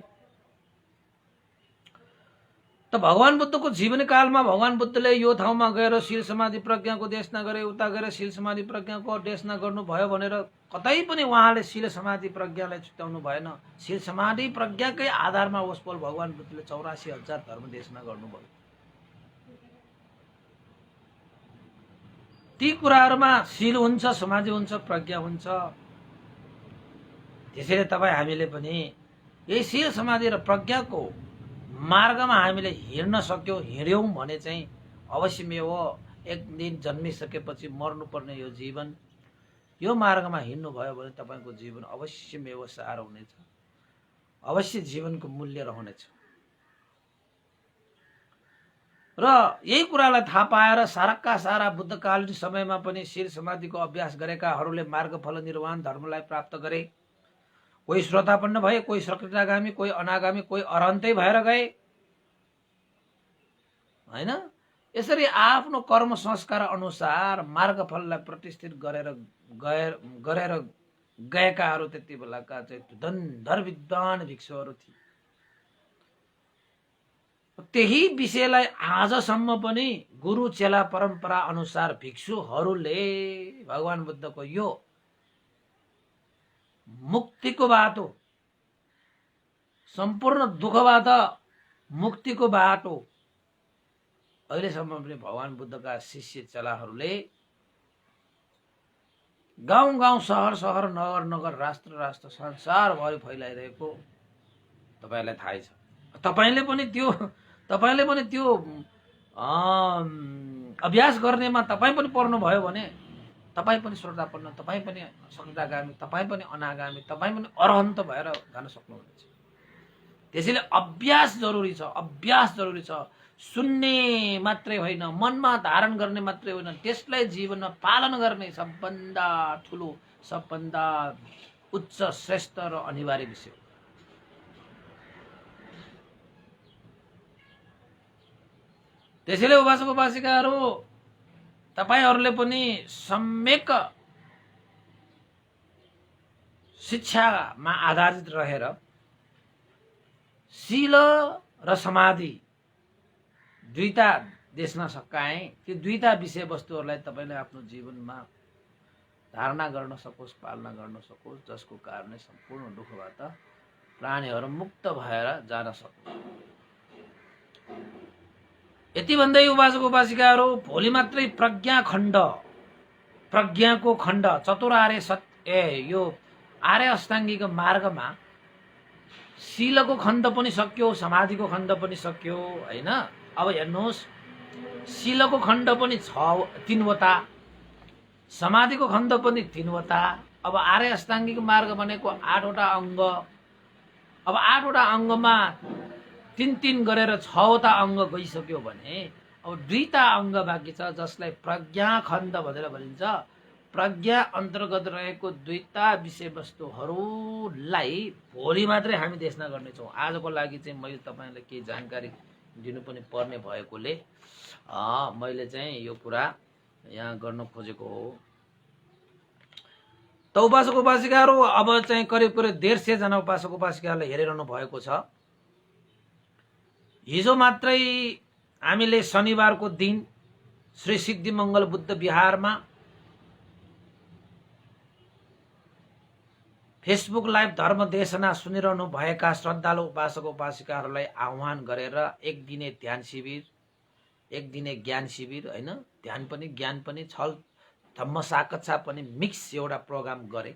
त भगवान बुद्धको जीवनकालमा भगवान बुद्धले यो ठाउँमा गएर शील समाधि प्रज्ञाको देशना गरे, उता गएर शील समाधि प्रज्ञाको देशना गर्नुभयो भनेर कतै पनि उहाँले शील समाधि प्रज्ञालाई छुट्याउनु भएन। शील समाधि प्रज्ञाकै आधारमा उसपल भगवान बुद्धले 84,000 धर्म देशना गर्नुभयो। ती कुराहरुमा शील हुन्छ, समाधि हुन्छ, प्रज्ञा हुन्छ। त्यसैले हामीले पनि यही शील समाधि र प्रज्ञाको मार्गमा हामीले हिँड्न सक्यौं, हिँड्यौं भने चाहिँ अवश्यमेव एक दिन जन्मिसकेपछि मर्नुपर्ने यो जीवन, यो मार्गमा हिँड्नुभयो भने तपाईँको जीवन अवश्य व्यवसाय हुनेछ, अवश्य जीवनको मूल्य रहनेछ। र यही कुरालाई थाहा पाएर साराका सारा बुद्धकालीन समयमा पनि शिर समाधिको अभ्यास गरेकाहरूले मार्गफल निर्वाण धर्मलाई प्राप्त गरे। कोही श्रोतापन्न भए, कोही सकृतागामी, कोही अनागामी, कोही अरहन्तै भएर गए हैन। यसरी आफ्नो कर्म संस्कार अनुसार मार्गफललाई प्रतिष्ठित गरेर गएकाहरू त्यति बेलाका चाहिँ धुरन्धर विद्वान भिक्षुहरू थिए। त्यही विषयलाई आजसम्म पनि गुरु चेला परम्परा अनुसार भिक्षुहरूले भगवान बुद्धको यो मुक्तिको बाटो, सम्पूर्ण दुःखबाट मुक्तिको बाटो अहिलेसम्म पनि भगवान बुद्धका शिष्य चेलाहरूले गाउँ गाउँ, सहर सहर, नगर नगर, राष्ट्र राष्ट्र, संसारभरि फैलाइरहेको तपाईलाई थाहै छ। तपाईले पनि त्यो अभ्यास गर्नेमा तपाईँ पनि पर्नुभयो भने तपाईँ पनि श्रद्धापन्न, तपाईँ पनि सकृतागामी, तपाईँ पनि अनागामी, तपाईँ पनि अरहन्त भएर जान सक्नुहुनेछ। त्यसैले अभ्यास जरुरी छ, अभ्यास जरुरी छ। सुन्ने मात्रै होइन, मनमा धारण गर्ने मात्रै होइन, त्यसलाई जीवनमा पालन गर्ने सबभन्दा ठुलो, सबभन्दा उच्च, श्रेष्ठ र अनिवार्य विषय हो। त्यसैले उपासक उपासिकाहरू, तपाईहरूले पनि सम्यक शिक्षामा आधारित रहेर शील र समाधि दुईटा देख्न सकाए, त्यो दुईटा विषयवस्तुहरूलाई तपाईँले आफ्नो जीवनमा धारणा गर्न सकोस्, पालना गर्न सकोस्, जसको कारणले सम्पूर्ण दुःखबाट प्राणीहरू मुक्त भएर जान सकोस्। यति भन्दै उपासक उपासिकाहरू, भोलि मात्रै प्रज्ञा खण्ड, प्रज्ञाको खण्ड, चतुरार्य यो आर्य अष्टाङ्गिक मार्गमा शीलको खण्ड पनि सक्यो, समाधिको खण्ड पनि सक्यो हैन। अब हेर्नुहोस्, शीलको खण्ड पनि 3वटा, समाधिको खण्ड पनि 3वटा। अब आर्य अष्टाङ्गिक मार्ग भनेको 8वटा अङ्ग। अब 8वटा अङ्गमा 3 गरेर 6वटा अङ्ग गइसक्यो भने अब 2टा अङ्ग बाँकी छ, जसलाई प्रज्ञा खण्ड भनेर भनिन्छ। प्रज्ञा अन्तर्गत रहेको 2टा विषयवस्तुहरूलाई भोलि मात्रै हामी देख्न गर्नेछौँ। आजको लागि चाहिँ मैले तपाईँलाई केही जानकारी दिनु पनि पर्ने भएकोले मैले चाहिँ यो कुरा यहाँ गर्न खोजेको हो। त उपासक उपासिकाहरू, अब चाहिँ करिब 150 जना उपासक उपासिकाहरूले हेरिरहनु भएको छ। हिजो मात्रै हामीले शनिबारको दिन श्री सिद्धिमङ्गल बुद्ध विहारमा फेसबुक लाइभ धर्म देशना सुनिरहनु भएका श्रद्धालु उपासक उपासिकाहरूलाई आह्वान गरेर एक दिने ध्यान शिविर, एक दिने ज्ञान शिविर हैन, ध्यान पनि ज्ञान पनि छल धम्म साकच्छा पनि मिक्स एउटा प्रोग्राम गरे।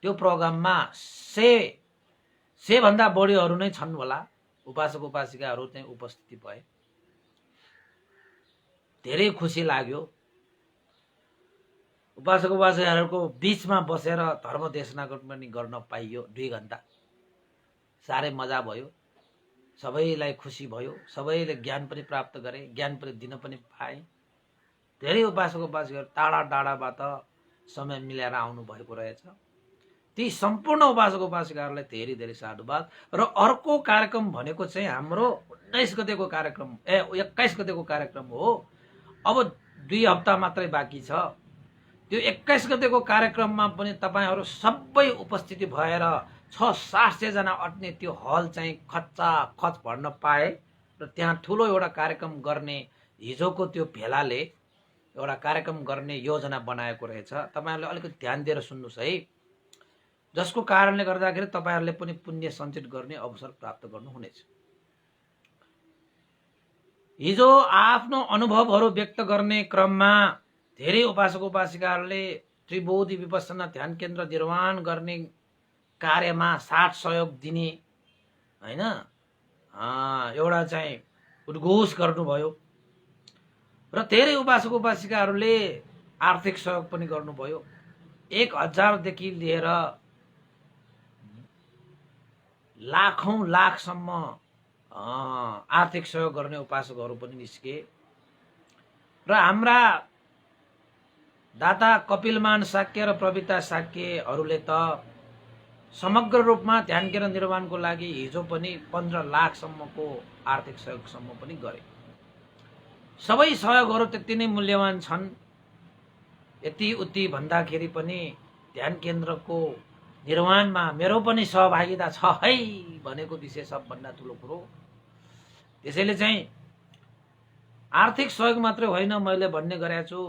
त्यो प्रोग्राममा 100 भन्दा बढीहरू नै छन् होला, उपासक उपासिकाहरू चाहिँ उपस्थिति भए। धेरै खुसी लाग्यो। उपासक उपासिकाहरूको बीचमा बसेर धर्म देशना पनि गर्न पाइयो 2 घण्टा। साह्रै मजा भयो, सबैलाई खुसी भयो, सबैले ज्ञान पनि प्राप्त गरे, ज्ञान पनि दिन पनि पाए। धेरै उपासक उपासिकाहरू टाढा टाढाबाट समय मिलाएर आउनु भएको रहेछ। ती सम्पूर्ण उपासक उपासिकाहरूलाई धेरै धेरै साधुवाद। र अर्को कार्यक्रम भनेको चाहिँ हाम्रो 19 गतेको कार्यक्रम 21 गतेको कार्यक्रम हो। अब 2 हप्ता मात्रै बाँकी छ। त्यो 21 गतेको कार्यक्रममा पनि तपाईहरू सबै उपस्थिति भएर 600-700 जना अट्ने त्यो हल चाहिँ खच भर्न पाए र त्यहाँ ठुलो एउटा कार्यक्रम गर्ने हिजोको त्यो भेलाले एउटा कार्यक्रम गर्ने योजना बनाएको रहेछ। तपाईहरुले अलिकति ध्यान दिएर सुन्नुस् है, जसको कारणले गर्दाखेरि तपाईहरुले पनि पुण्य सञ्चित गर्ने अवसर प्राप्त गर्नुहुनेछ। हिजो आफ्नो अनुभवहरू व्यक्त गर्ने क्रममा धेरै उपासक उपासिकाहरूले त्रिबोधी विपස්සना ध्यान केन्द्र निर्माण गर्ने कार्यमा साथ सहयोग दिने हैन एउटा चाहिँ उद्घोष गर्नुभयो। र धेरै उपासक उपासिकाहरूले आर्थिक सहयोग पनि गर्नुभयो। 1000 देखि लिएर लाखौं लाखसम्म आर्थिक सहयोग गर्ने उपासकहरू पनि निस्के। र हाम्रा दाता कपिलमान शाक्य र प्रविता शाक्यहरूले त समग्र रूपमा ध्यान केन्द्र निर्माणको लागि हिजो पनि 15 लाखसम्मको आर्थिक सहयोगसम्म पनि गरे। सबै सहयोगहरू त्यति नै मूल्यवान छन्। यति उति भन्दाखेरि पनि ध्यान केन्द्रको निर्माणमा मेरो पनि सहभागिता छ है भनेको विषय सबभन्दा ठुलो कुरो। त्यसैले चाहिँ आर्थिक सहयोग मात्रै होइन, मैले भन्ने गरेको छु,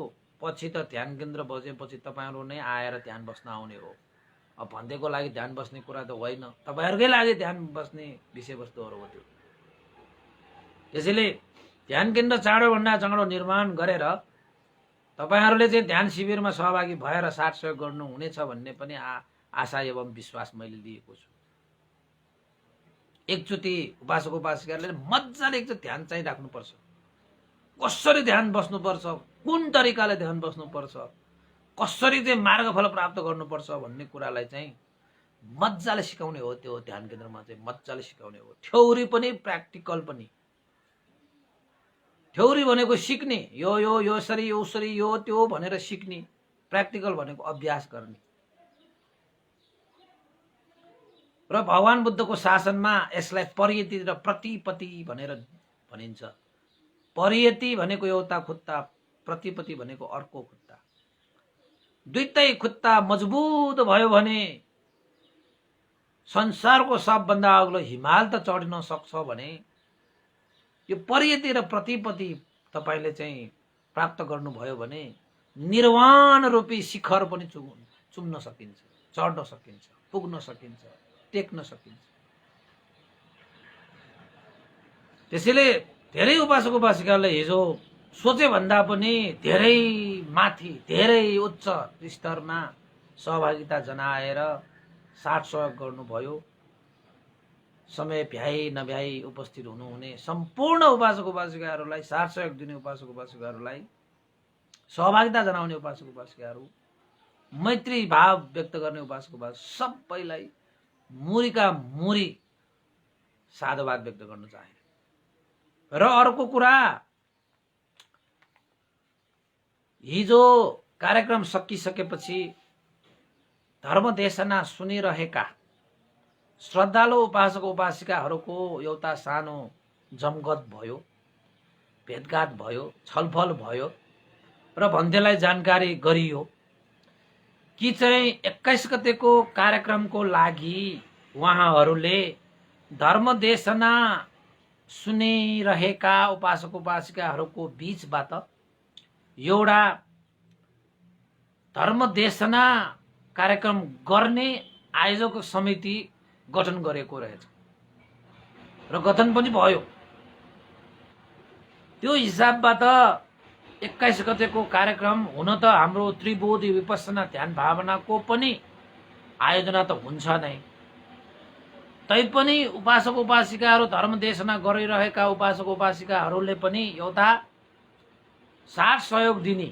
पछि त ध्यान केन्द्र बजेपछि तपाईँहरू नै आएर ध्यान बस्न आउने हो। अब भन्देको लागि ध्यान बस्ने कुरा त होइन, तपाईँहरूकै लागि ध्यान बस्ने विषयवस्तुहरू हो त्यो। त्यसैले ध्यान केन्द्र चाँडोभन्दा चाँडो निर्माण गरेर तपाईँहरूले चाहिँ ध्यान शिविरमा सहभागी भएर साथ सहयोग गर्नुहुनेछ भन्ने पनि आशा एवं विश्वास मैले लिएको छु। एकचोटि उपासक उपासिकाहरूले मजाले एकचोटि ध्यान चाहिँ राख्नुपर्छ। कसरी ध्यान बस्नुपर्छ, कुन तरिकाले ध्यान बस्नुपर्छ, कसरी चाहिँ मार्गफल प्राप्त गर्नुपर्छ भन्ने कुरालाई चाहिँ मजाले सिकाउने हो। त्यो ध्यान केन्द्रमा चाहिँ मजाले सिकाउने हो। थ्योरी पनि प्र्याक्टिकल पनि। थ्योरी भनेको सिक्ने, यो यो यसरी उसरी यो त्यो भनेर सिक्ने। प्र्याक्टिकल भनेको अभ्यास गर्ने। र भगवान बुद्धको शासनमा यसलाई परियति र प्रतिपत्ति भनेर भनिन्छ। परियति भनेको एउटा खुट्टा, प्रतिपत्ति भनेको अर्को खुट्टा। दुईटै खुट्टा मजबुत भयो भने संसारको सबभन्दा अग्लो हिमाल त चढ्न सक्छ भने यो परियति र प्रतिपत्ति तपाईले चाहिँ प्राप्त गर्नुभयो भने निर्वाण रूपी शिखर पनि चुम्न सकिन्छ, चढ्न सकिन्छ, पुग्न सकिन्छ, टेक्न सकिन्छ। त्यसैले धेरै उपासक उपासिकाले हिजो सोचे भन्दा पनि धेरै माथि, धेरै उच्च स्तरमा सहभागिता जनाएर साथ सहयोग गर्नुभयो। समय भ्याई नभ्याई उपस्थित हुनुहुने सम्पूर्ण उपासक उपासिकाहरूलाई, साथ सहयोग दिने उपासक उपासिकाहरूलाई, सहभागिता जनाउने उपासक उपासिकाहरू, मैत्री भाव व्यक्त गर्ने उपासक उपासिका सबैलाई मुरीका मुरी साधुवाद व्यक्त गर्न चाहे। र अर्को कुरा, हिजो कार्यक्रम सकिसकेपछि धर्मदेशना सुनिरहेका श्रद्धालु उपासक उपासिकाहरूको एउटा सानो जमघट भयो, भेटघाट भयो, छलफल भयो र भन्देलाई जानकारी गरियो कि चाहिँ 21 गतेको कार्यक्रमको लागि उहाँहरूले धर्मदेशना सुनिरहेका उपासक उपासिकाहरूको बीचबाट एउटा धर्मदेशना कार्यक्रम गर्ने आयोजक समिति गठन गरेको रहेछ र गठन पनि भयो। त्यो हिसाबबाट 21 गतेको कार्यक्रम हुन त हाम्रो त्रिबोधी विपස්සना ध्यान भावनाको पनि आयोजना त हुन्छ नै, तैपनि उपासक उपासिकाहरू, धर्मदेशना गरिरहेका उपासक उपासिकाहरूले पनि एउटा साथ सहयोग दिने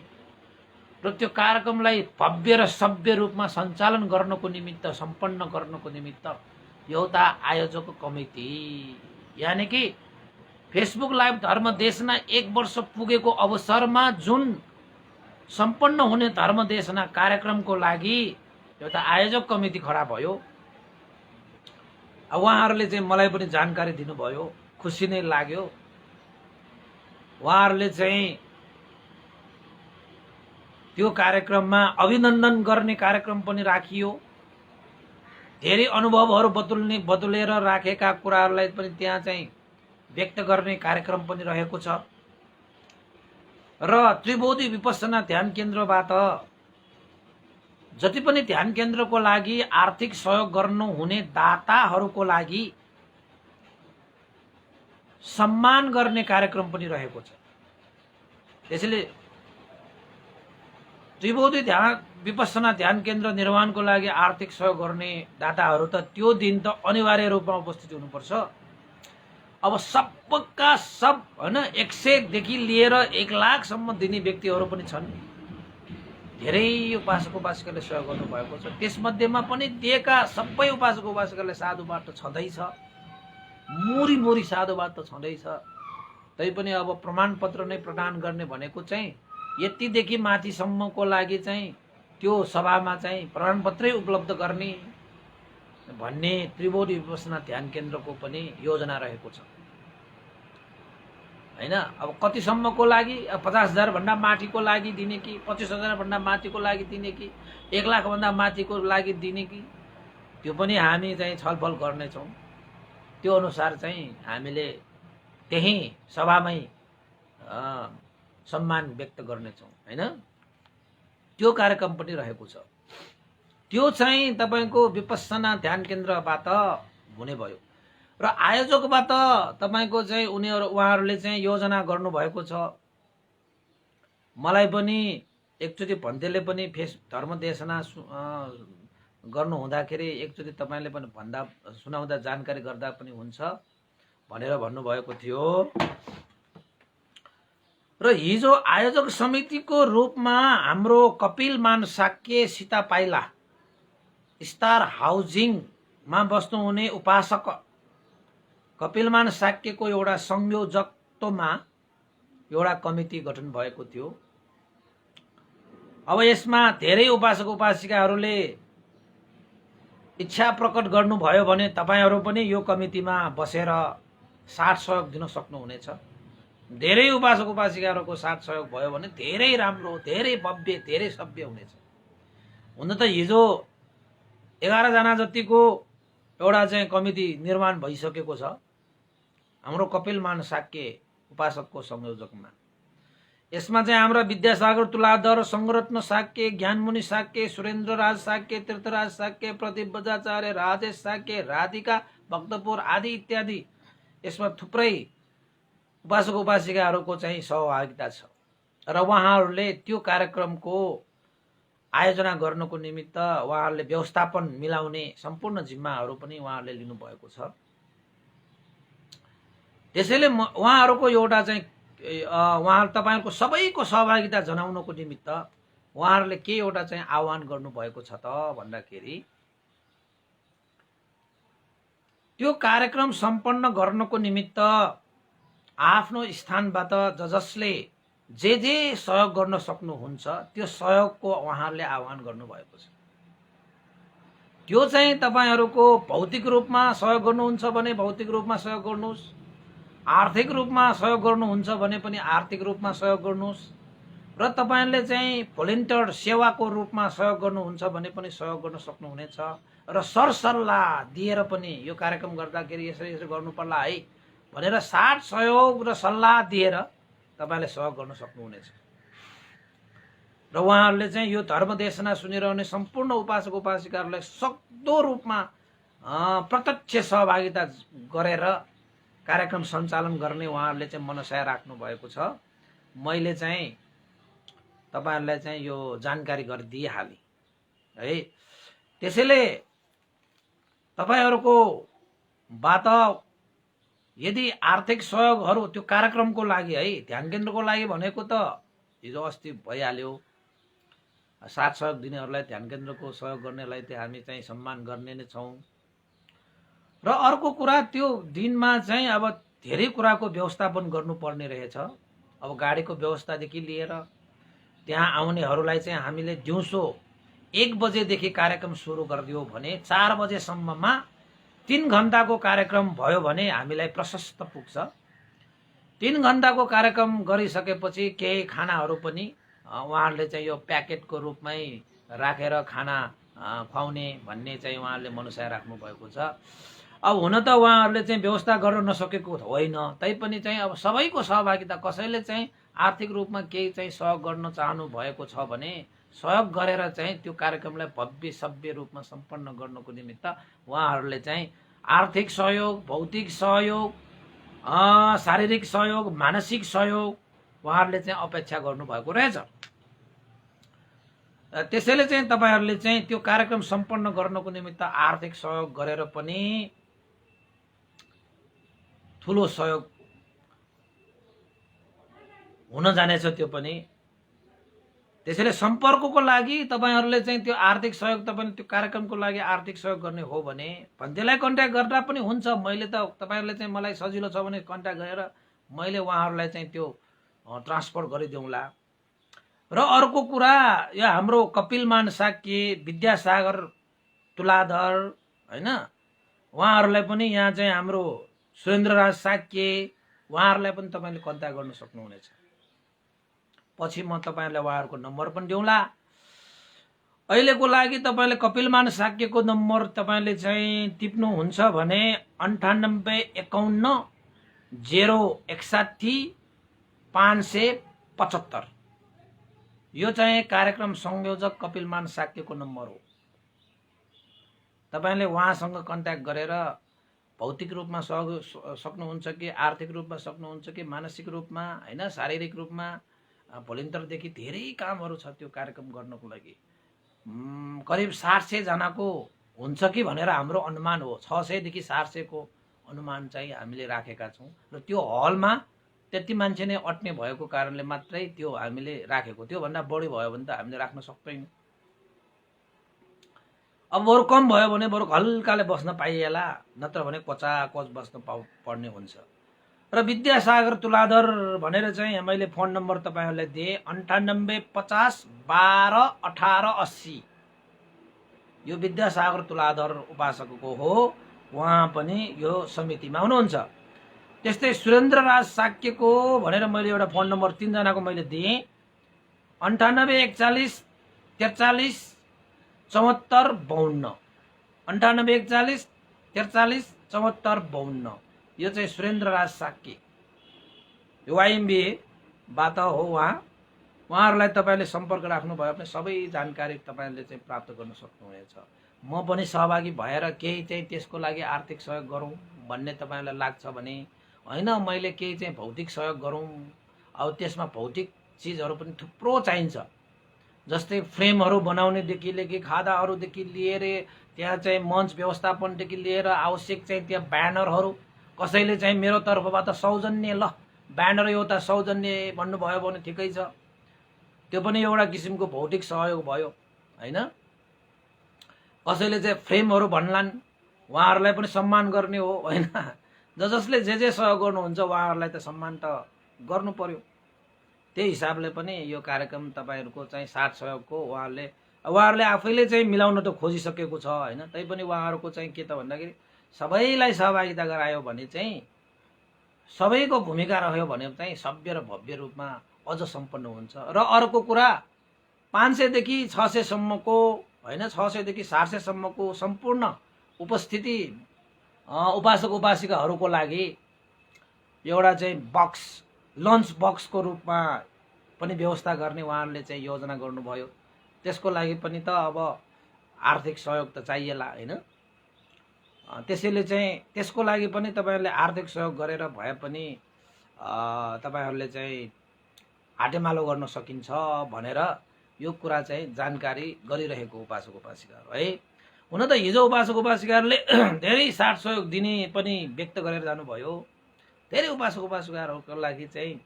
र त्यो कार्यक्रमलाई भव्य र सभ्य रूपमा सञ्चालन गर्नको निमित्त, सम्पन्न गर्नको निमित्त एउटा आयोजक कमिटी, यानी कि फेसबुक लाइभ धर्मदेशना 1 वर्ष पुगेको अवसरमा जुन सम्पन्न हुने धर्मदेशना कार्यक्रमको लागि एउटा आयोजक कमिटी खडा भयो। उहाँहरूले चाहिँ मलाई पनि जानकारी दिनुभयो, खुसी नै लाग्यो। उहाँहरूले चाहिँ त्यो कार्यक्रममा अभिनन्दन गर्ने कार्यक्रम पनि राखियो। धेरै अनुभवहरू बतुलेर राखेका कुराहरूलाई पनि त्यहाँ चाहिँ व्यक्त गर्ने कार्यक्रम पनि रहेको छ। र त्रिबोधी विपස්සना ध्यान केन्द्रबाट जति पनि ध्यान केन्द्रको लागि आर्थिक सहयोग गर्नुहुने दाताहरूको लागि सम्मान गर्ने कार्यक्रम पनि रहेको छ। त्यसैले त्रिबोधी विपස්සना ध्यान केन्द्र निर्माणको लागि आर्थिक सहयोग गर्ने दाताहरू त त्यो दिन त अनिवार्य रूपमा उपस्थित हुनुपर्छ। अब सबका सब हैन 100 देखि लिएर 1 लाखसम्म दिने व्यक्तिहरू पनि छन्। धेरै उपासक उपासिकाले सहयोग गर्नु भएको छ। त्यसमध्येमा पनि दिएका सबै उपासक उपासिकाले साधुवाद त छँदैछ, मुरी मुरी साधुवाद त छँदैछ। तैपनि अब प्रमाणपत्र नै प्रदान गर्ने भनेको चाहिँ यतिदेखि माथिसम्मको लागि चाहिँ त्यो सभामा चाहिँ प्रमाणपत्रै उपलब्ध गर्ने भन्ने त्रिवेणी विपसना ध्यान केन्द्रको पनि योजना रहेको छ हैन। अब कतिसम्मको लागि 50,000 भन्दा माथिको लागि दिने कि 25,000 भन्दा माथिको लागि दिने कि 1 लाख भन्दा माथिको लागि दिने कि त्यो पनि हामी चाहिँ छलफल गर्नेछौँ। त्यो अनुसार चाहिँ हामीले त्यही सभामै सम्मान व्यक्त गर्नेछौँ हैन। त्यो कार्यक्रम पनि रहेको छ। त्यो चाहिँ तपाईको विपස්සना ध्यान केन्द्रबाट हुने भयो र आयोजकबाट तपाईको चाहिँ उहाँहरूले चाहिँ योजना गर्नुभएको छ। मलाई पनि एकचोटि भन्देले पनि धर्मदेशना गर्नु हुँदाखेरि एकचोटि तपाईले पनि भन्दा सुनाउँदा जानकारी गर्दा पनि हुन्छ भनेर भन्नुभएको थियो। र हिजो आयोजक समितिको रूपमा हाम्रो कपिलमान साक्य सीता पाइला स्टार हाउसिङमा बस्नुहुने उपासक कपिलमान साक्यको एउटा संयोजकत्वमा एउटा कमिटी गठन भएको थियो। अब यसमा धेरै उपासक उपासिकाहरूले इच्छा प्रकट गर्नुभयो भने तपाईहरू पनि यो कमिटीमा बसेर साथ सहयोग दिन सक्नुहुनेछ। धेरै उपासक उपासिकाहरूको साथ सहयोग भयो भने धेरै राम्रो, धेरै भव्य, धेरै सभ्य हुनेछ। हुन त हिजो 11 जना जतिको एउटा चाहिँ कमिटी निर्माण भइसकेको छ हाम्रो कपिलमान साक्य उपासकको संयोजकमा। यसमा चाहिँ हाम्रा विद्यासागर तुलाधर, संगरत्न साक्य, ज्ञानमुनि साक्य, सुरेन्द्रराज साक्य, तीर्थराज साक्य, प्रदीप बजाचार्य, राजेश साक्य, राधिका भक्तपुर आदि इत्यादि यसमा थुप्रै उपासक उपासिकाहरूको चाहिँ सहभागिता छ। र उहाँहरूले त्यो कार्यक्रमको आयोजना गर्नको निमित्त उहाँहरूले व्यवस्थापन मिलाउने सम्पूर्ण जिम्माहरू पनि उहाँहरूले लिनुभएको छ। त्यसैले उहाँहरूको एउटा चाहिँ उहाँ तपाईहरुको सबैको सहभागिता जनाउनको निमित्त उहाँहरूले के एउटा चाहिँ आह्वान गर्नुभएको छ त भन्दाखेरि त्यो कार्यक्रम सम्पन्न गर्नको निमित्त आफ्नो स्थानबाट जसले जे सहयोग गर्न सक्नुहुन्छ त्यो सहयोगको उहाँहरूले आह्वान गर्नुभएको छ। त्यो चाहिँ तपाईहरुको भौतिक रूपमा सहयोग गर्नुहुन्छ भने भौतिक रूपमा सहयोग गर्नुहोस्, आर्थिक रूपमा सहयोग गर्नुहुन्छ भने पनि आर्थिक रूपमा सहयोग गर्नुहोस्, र तपाईहरुले चाहिँ भोलिन्टियर सेवाको रूपमा सहयोग गर्नुहुन्छ भने पनि सहयोग गर्न सक्नुहुनेछ। र सरसल्लाह दिएर पनि यो कार्यक्रम गर्दाखेरि यसरी यसरी गर्नु पर्ला है भनेर साथ सहयोग र सल्लाह दिएर तपाईले सहयोग गर्न सक्नुहुनेछ। र उहाँहरूले चाहिँ यो धर्मदेशना सुनिरहने सम्पूर्ण उपासक उपासिकाहरूलाई सक्दो रूपमा प्रत्यक्ष सहभागिता गरेर कार्यक्रम सञ्चालन गर्ने उहाँहरूले चाहिँ मनसाय राख्नु भएको छ। मैले चाहिँ तपाईहरुलाई चाहिँ यो जानकारी गरिदिइहालेँ है। त्यसैले तपाईहरुको बाट यदि आर्थिक सहयोगहरू त्यो कार्यक्रमको लागि है ध्यान केन्द्रको लागि भनेको त हिजो अस्ति भइहाल्यो। साथ सहयोग दिनेहरूलाई ध्यान केन्द्रको सहयोग गर्नेलाई चाहिँ हामी चाहिँ सम्मान गर्ने नै छौँ। र अर्को कुरा त्यो दिनमा चाहिँ अब धेरै कुराको व्यवस्थापन गर्नुपर्ने रहेछ। अब गाडीको व्यवस्थादेखि लिएर त्यहाँ आउनेहरूलाई चाहिँ हामीले दिउँसो 1 बजेदेखि कार्यक्रम सुरु गरिदियो भने 4 बजेसम्ममा 3 घण्टाको कार्यक्रम भयो भने हामीलाई प्रशस्त पुग्छ। 3 घण्टाको कार्यक्रम गरिसकेपछि केही खानाहरू पनि उहाँहरूले चाहिँ यो प्याकेटको रूपमै राखेर खाना खुवाउने भन्ने चाहिँ उहाँहरूले मनसाय राख्नु भएको छ। अब हुन त उहाँहरूले चाहिँ व्यवस्था गर्न नसकेको होइन, तैपनि चाहिँ अब सबैको सहभागिता, कसैले चाहिँ आर्थिक रूपमा केही चाहिँ सहयोग गर्न चाहनु भएको छ भने सहयोग गरेर चाहिँ त्यो कार्यक्रमलाई भव्य सभ्य रूपमा सम्पन्न गर्नको निमित्त उहाँहरूले चाहिँ आर्थिक सहयोग, भौतिक सहयोग, शारीरिक सहयोग, मानसिक सहयोग उहाँहरूले चाहिँ अपेक्षा गर्नुभएको रहेछ। त्यसैले चाहिँ तपाईहरुले चाहिँ त्यो कार्यक्रम सम्पन्न गर्नको निमित्त आर्थिक सहयोग गरेर पनि ठुलो सहयोग हुन जानेछ त्यो पनि। त्यसैले सम्पर्कको लागि तपाईहरुले चाहिँ त्यो आर्थिक सहयोग तपाईले त्यो कार्यक्रमको लागि आर्थिक सहयोग गर्ने हो भने भन्तेलाई कन्ट्याक्ट गर्दा पनि हुन्छ। मैले त तपाईहरुले चाहिँ मलाई सजिलो छ भने कन्ट्याक्ट गरेर मैले उहाँहरुलाई चाहिँ त्यो ट्रान्सफर गरिदिउँला। र अर्को कुरा यो हाम्रो कपिलमान साक्य, विद्यासागर तुलाधर हैन, उहाँहरुलाई पनि यहाँ चाहिँ हाम्रो सुरेन्द्रराज साक्य उहाँहरुलाई पनि तपाईले कन्ट्याक्ट गर्न सक्नुहुनेछ। पछि म तपाईहरुलाई उहाँहरुको नम्बर पनि दिउँला। अहिलेको लागि तपाईले कपिलमान साक्यको नम्बर तपाईले चाहिँ टिप्नु हुन्छ भने 9851 061 575 यो चाहिँ कार्यक्रम संयोजक कपिलमान साक्यको नम्बर हो। तपाईले उहाँसँग कन्ट्याक्ट गरेर भौतिक रूपमा सक्नुहुन्छ कि आर्थिक रूपमा सक्नुहुन्छ कि मानसिक रूपमा हैन शारीरिक रूपमा भोलिन्टरदेखि धेरै कामहरु छ त्यो कार्यक्रम गर्नको लागि। करिब 700 जनाको हुन्छ कि भनेर हाम्रो अनुमान हो। 600 देखि 700 को अनुमान चाहिँ हामीले राखेका छौं र त्यो हलमा त्यति मान्छे नै अट्ने भएको कारणले मात्रै त्यो हामीले राखेको। त्यो भन्दा बढी भयो भने त हामीले राख्न सक्दैनौं। अब बरु कम भयो भने बरु हल्काले बस्न पाइएला, नत्र भने कोचाकोच बस्न पर्ने हुन्छ। र विद्यासागर तुलाधर भनेर चाहिँ मैले फोन नम्बर तपाईहरुलाई दिए 98 50 12 18 80। यो विद्यासागर तुलाधर उपासकको हो, उहाँ पनि यो समितिमा हुनुहुन्छ। त्यस्तै सुरेन्द्रराज साक्यको भनेर मैले एउटा फोन नम्बर 3 जनाको मैले दिए 98 41 43 74 52 98 41 43 74 52। यो चाहिँ सुरेन्द्रराज साक्य YMBA बाट हो। उहाँहरुलाई तपाईले सम्पर्क राख्नु भयो भने सबै जानकारी तपाईले चाहिँ प्राप्त गर्न सक्नुहुनेछ। म पनि सहभागी भएर केही चाहिँ त्यसको लागि आर्थिक सहयोग गरौँ भन्ने तपाईलाई लाग्छ भने हैन मैले केही चाहिँ भौतिक सहयोग गरौँ। अब त्यसमा भौतिक चीजहरु पनि थुप्रो चाहिन्छ। जस्तै फ्रेमहरु बनाउने देखि लिएर खादाहरु देखि लिएर त्यहाँ चाहिँ मञ्च व्यवस्थापन देखि लिएर आवश्यक चाहिँ त्यहाँ ब्यानरहरु कसैले चाहिँ मेरो तर्फबाट सौजन्य ल ब्यानर एउटा सौजन्य भन्नुभयो भने ठिकै छ। त्यो पनि एउटा किसिमको भौतिक सहयोग भयो हैन। कसैले चाहिँ फ्रेमहरु भन्लान् उहाँहरुलाई पनि सम्मान गर्ने हो हैन। जसले जे सहयोग गर्नुहुन्छ उहाँहरुलाई त सम्मान त गर्नु पर्यो। त्यही हिसाबले पनि यो कार्यक्रम तपाईहरुको चाहिँ साथ सहयोगको उहाँहरुले आफैले चाहिँ मिलाउन त खोजिसकेको छ हैन। तै पनि उहाँहरुको चाहिँ के त भन्दाखेरि सबैलाई सहभागिता गरायो भने चाहिँ सबैको भूमिका रह्यो भने चाहिँ सभ्य र भव्य रूपमा अझ सम्पन्न हुन्छ। र अर्को कुरा 500 देखि 600 सम्मको हैन 600 देखि 700 सम्मको सम्पूर्ण उपस्थिति उपासक उपासिकाहरुको लागि एउटा चाहिँ बक्स लन्च बक्सको रूपमा पनि व्यवस्था गर्ने उहाँहरुले चाहिँ योजना गर्नुभयो। त्यसको लागि पनि त अब आर्थिक सहयोग त चाहिएला हैन। त्यसैले चाहिँ त्यसको लागि पनि तपाईहरुले आर्थिक सहयोग गरेर भए पनि तपाईहरुले चाहिँ हाटेमालो गर्न सकिन्छ भनेर यो कुरा चाहिँ जानकारी गरिरहेको उपासक उपासिकाहरु है। हुन त हिजो उपासक उपासिकाहरुले धेरै साथ सहयोग दिने पनि व्यक्त गरेर जानुभयो। धेरै उपासक उपासिकाहरुको लागि चाहिँ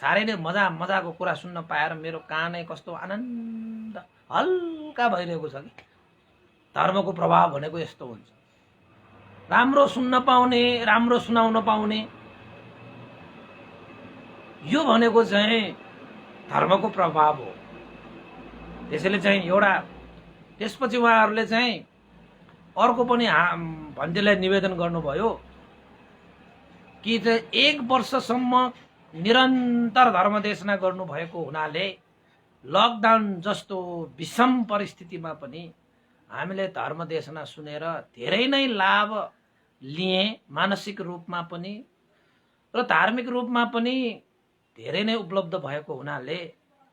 सारै नै मजाको कुरा सुन्न पाएर मेरो कानै कस्तो आनन्द हल्का भइरहेको छ कि धर्मको प्रभाव भनेको यस्तो हुन्छ। राम्रो सुन्न पाउने, राम्रो सुनाउन पाउने, यो भनेको चाहिँ धर्मको प्रभाव हो। त्यसैले चाहिँ एउटा त्यसपछि उहाँहरुले चाहिँ अर्को पनि भन्दैलाई निवेदन गर्नुभयो कि चाहिँ 1 वर्षसम्म निरन्तर धर्मदेशना गर्नु भएको हुनाले लकडाउन जस्तो विषम परिस्थितिमा पनि हामीले धर्मदेशना सुनेर धेरै नै लाभ लिए। मानसिक रूपमा पनि र धार्मिक रूपमा पनि धेरै नै उपलब्ध भएको हुनाले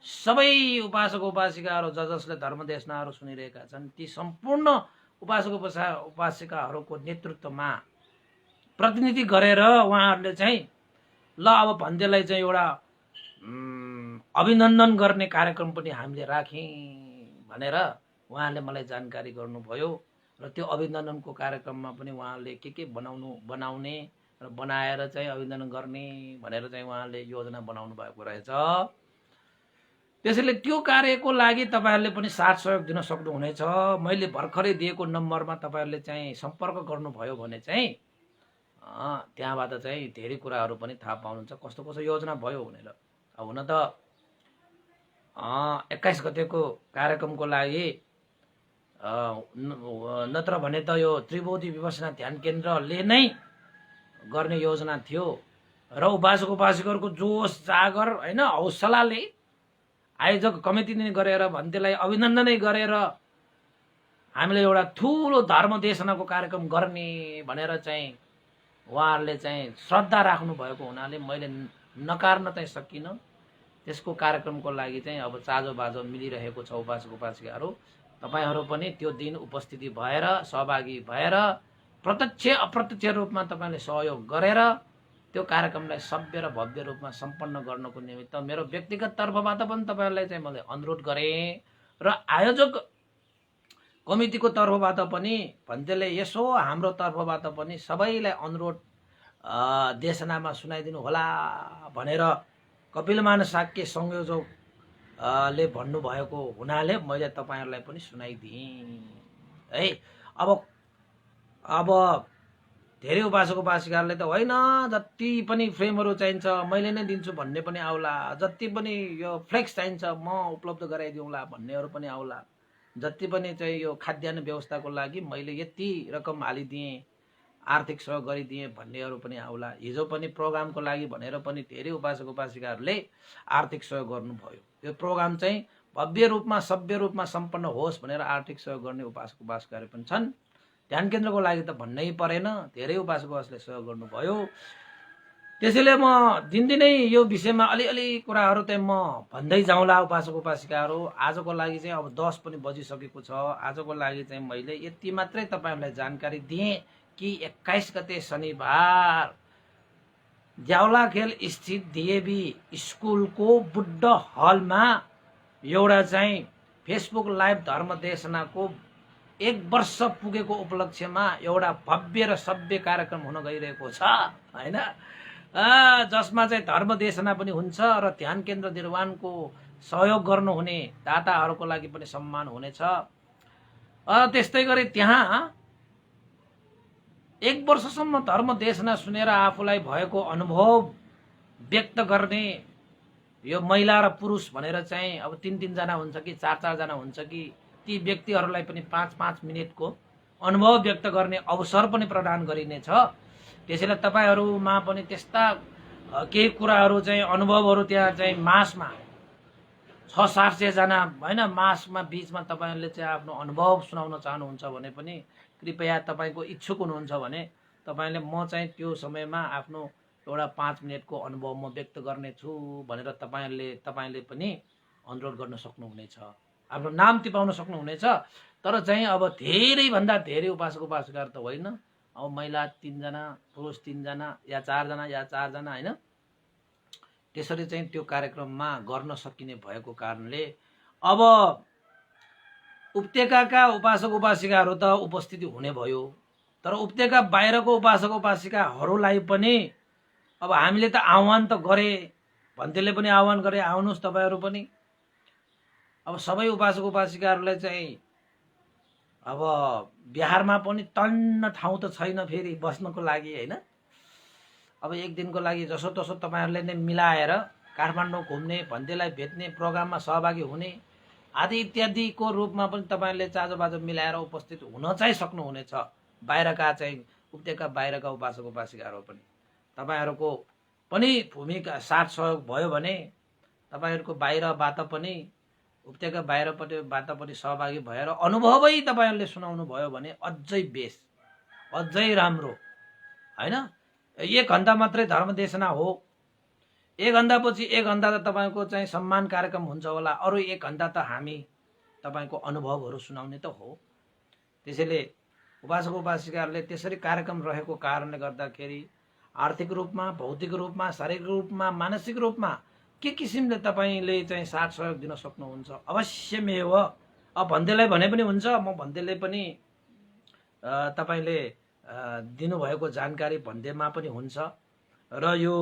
सबै उपासक उपासिकाहरु जसले धर्मदेशनाहरु सुनिरहेका छन् ती सम्पूर्ण उपासक उपासिकाहरुको नेतृत्वमा प्रतिनिधि गरेर उहाँहरुले चाहिँ ल अब भन्देलाई चाहिँ एउटा अभिनन्दन गर्ने कार्यक्रम पनि हामीले राख्यौं भनेर उहाँले मलाई जानकारी गर्नुभयो। र त्यो अभिनन्दनको कार्यक्रममा पनि उहाँले के बनाउने र बनाएर चाहिँ अभिनन्दन गर्ने भनेर चाहिँ उहाँले योजना बनाउनु भएको रहेछ। त्यसैले त्यो कार्यको लागि तपाईहरुले पनि साथ सहयोग दिन सक्नुहुनेछ। मैले भर्खरै दिएको नम्बरमा तपाईहरुले चाहिँ सम्पर्क गर्नुभयो भने चाहिँ त्यहाँबाट चाहिँ धेरै कुराहरू पनि थाहा पाउनुहुन्छ कस्तो कस्तो योजना भयो भनेर। अब हुन त 21 गतेको कार्यक्रमको लागि नत्र भने त यो त्रिबोधी विपश्यना ध्यान केन्द्रले नै गर्ने योजना थियो र उपासक उपासिकाहरूको जोश जागर हैन हौसलाले आयोजक कमिटीले गरेर भन्तेलाई अभिनन्दनै गरेर हामीले एउटा ठूलो धर्म देशनाको कार्यक्रम गर्ने भनेर चाहिँ उहाँहरूले चाहिँ श्रद्धा राख्नु भएको हुनाले मैले नकार्न चाहिँ सकिनँ। त्यसको कार्यक्रमको लागि चाहिँ अब चाजो बाजो मिलिरहेको छ। उपासक उपासिकाहरू तपाईहरु पनि त्यो दिन उपस्थिति भएर सहभागी भएर प्रत्यक्ष अप्रत्यक्ष रूपमा तपाईले सहयोग गरेर त्यो कार्यक्रमलाई सभ्य र भव्य रूपमा सम्पन्न गर्नको निमित्त मेरो व्यक्तिगत तर्फबाट पनि तपाईहरुलाई चाहिँ मैले अनुरोध गरे र आयोजक कमिटीको तर्फबाट पनि भन्तेले यसो हाम्रो तर्फबाट पनि सबैलाई अनुरोध देशनामा सुनाइदिनु होला भनेर कपिलमान शाक्य संयोजक ले भन्नु भएको हुनाले मैले तपाईहरुलाई पनि सुनाइदिएँ है। अब धेरै उपासक उपासिकाहरूले त होइन जति पनि फ्रेमहरू चाहिन्छ मैले नै दिन्छु भन्ने पनि आउला, जति पनि यो फ्लेक्स चाहिन्छ म उपलब्ध गराइदिउँला भन्नेहरू पनि आउला, जति पनि चाहिँ यो खाद्यान्न व्यवस्थाको लागि मैले यति रकम हालिदिएँ आर्थिक सहयोग गरिदिएँ भन्नेहरू पनि आउला। हिजो पनि प्रोग्रामको लागि भनेर पनि धेरै उपासक उपासिकाहरूले आर्थिक सहयोग गर्नुभयो। यो प्रोग्राम चाहिँ भव्य रूपमा सभ्य रूपमा सम्पन्न होस् भनेर आर्थिक सहयोग गर्ने उपासक उपासिकाहरू पनि छन्। ध्यान केन्द्रको लागि त भन्नै परेन, धेरै उपासक उपासिकाले सहयोग गर्नुभयो। त्यसैले म दिनदिनै यो विषयमा अलिअलि कुराहरू चाहिँ म भन्दै जाउँला उपासक उपासिकाहरू। आजको लागि चाहिँ अब 10 पनि बजिसकेको छ। आजको लागि चाहिँ मैले यति मात्रै तपाईहरुलाई जानकारी दिएँ कि 21 गते शनिबार ज्याउलाखेल स्थित डीएभी स्कुलको बुद्ध हलमा एउटा चाहिँ फेसबुक लाइभ धर्म देशनाको 1 वर्ष पुगेको उपलक्ष्यमा एउटा भव्य र सभ्य कार्यक्रम हुन गइरहेको छ हैन, जसमा चाहिँ धर्म देशना पनि हुन्छ र ध्यान केन्द्र निर्माणको सहयोग गर्नुहुने दाताहरूको लागि पनि सम्मान हुनेछ। त्यस्तै गरी त्यहाँ 1 वर्षसम्म धर्म देशना सुनेर आफूलाई भएको अनुभव व्यक्त गर्ने यो महिला र पुरुष भनेर चाहिँ अब 3-3 जना हुन्छ कि 4-4 जना हुन्छ कि ती व्यक्तिहरूलाई पनि 5-5 मिनेटको अनुभव व्यक्त गर्ने अवसर पनि प्रदान गरिनेछ। त्यसैले तपाईहरुमा पनि त्यस्ता केही कुराहरू चाहिँ अनुभवहरू त्यहाँ चाहिँ मासमा 600-700 जना हैन मासमा बीचमा तपाईहरुले चाहिँ आफ्नो अनुभव सुनाउन चाहनुहुन्छ भने पनि कृपया तपाईको इच्छुक हुनुहुन्छ भने तपाईले म चाहिँ त्यो समयमा आफ्नो एउटा 5 मिनेटको अनुभव म व्यक्त गर्ने छु भनेर तपाईले पनि अनुरोध गर्न सक्नुहुनेछ। आफ्नो नाम टिपाउन सक्नुहुनेछ। तर चाहिँ अब धेरै भन्दा धेरै उपासक उपासिकाहरू त होइन, अब महिला 3 जना पुरुष 3 जना या 4 जना या 4 जना हैन, त्यसरी चाहिँ त्यो कार्यक्रममा गर्न सकिने भएको कारणले अब उपत्यकाका उपासक उपासिकाहरू त उपस्थिति हुने भयो। तर उपत्यका बाहिरको उपासक उपासिकाहरूलाई पनि अब हामीले त आह्वान त गरे, भन्तेले पनि आह्वान गरे आउनुस् तपाईहरु पनि। अब सबै उपासक उपासिकाहरूलाई चाहिँ अब बिहारमा पनि तन्न ठाउँ त छैन फेरि बस्नको लागि हैन। अब एक दिनको लागि जसो तसो तपाईहरुले नै मिलाएर काठमाडौँ घुम्ने, भन्तेलाई भेट्ने, प्रोग्राममा सहभागी हुने आदि इत्यादिको रूपमा पनि तपाईहरुले चाजोबाजो मिलाएर उपस्थित हुन चाहिँ सक्नुहुनेछ। बाहिरका चाहिँ उपत्यका बाहिरका उपासक उपासिकाहरू पनि तपाईहरुको पनि भूमिका साथ सहयोग भयो भने तपाईहरुको बाहिरबाट पनि उपत्यका बाहिरपट्टिबाट पनि सहभागी भएर अनुभवै तपाईहरुले सुनाउनु भयो भने अझै बेस, अझै राम्रो हैन। 1 घण्टा मात्रै धर्म देशना हो, 1 घण्टा पछि 1 घण्टा त तपाईको चाहिँ सम्मान कार्यक्रम हुन्छ होला, अरु 1 घण्टा त हामी तपाईको अनुभवहरू सुनाउने त हो। त्यसैले उपासक उपासिकाहरूले त्यसरी कार्यक्रम रहेको कारणले गर्दाखेरि आर्थिक रूपमा, भौतिक रूपमा, शारीरिक रूपमा, मानसिक रूपमा के किसिमले तपाईले चाहिँ साथ सहयोग दिन सक्नुहुन्छ अवश्यमेव। अब भन्देलाई भने पनि हुन्छ, म भन्देले पनि तपाईले दिनुभएको जानकारी भन्दैमा पनि हुन्छ र यो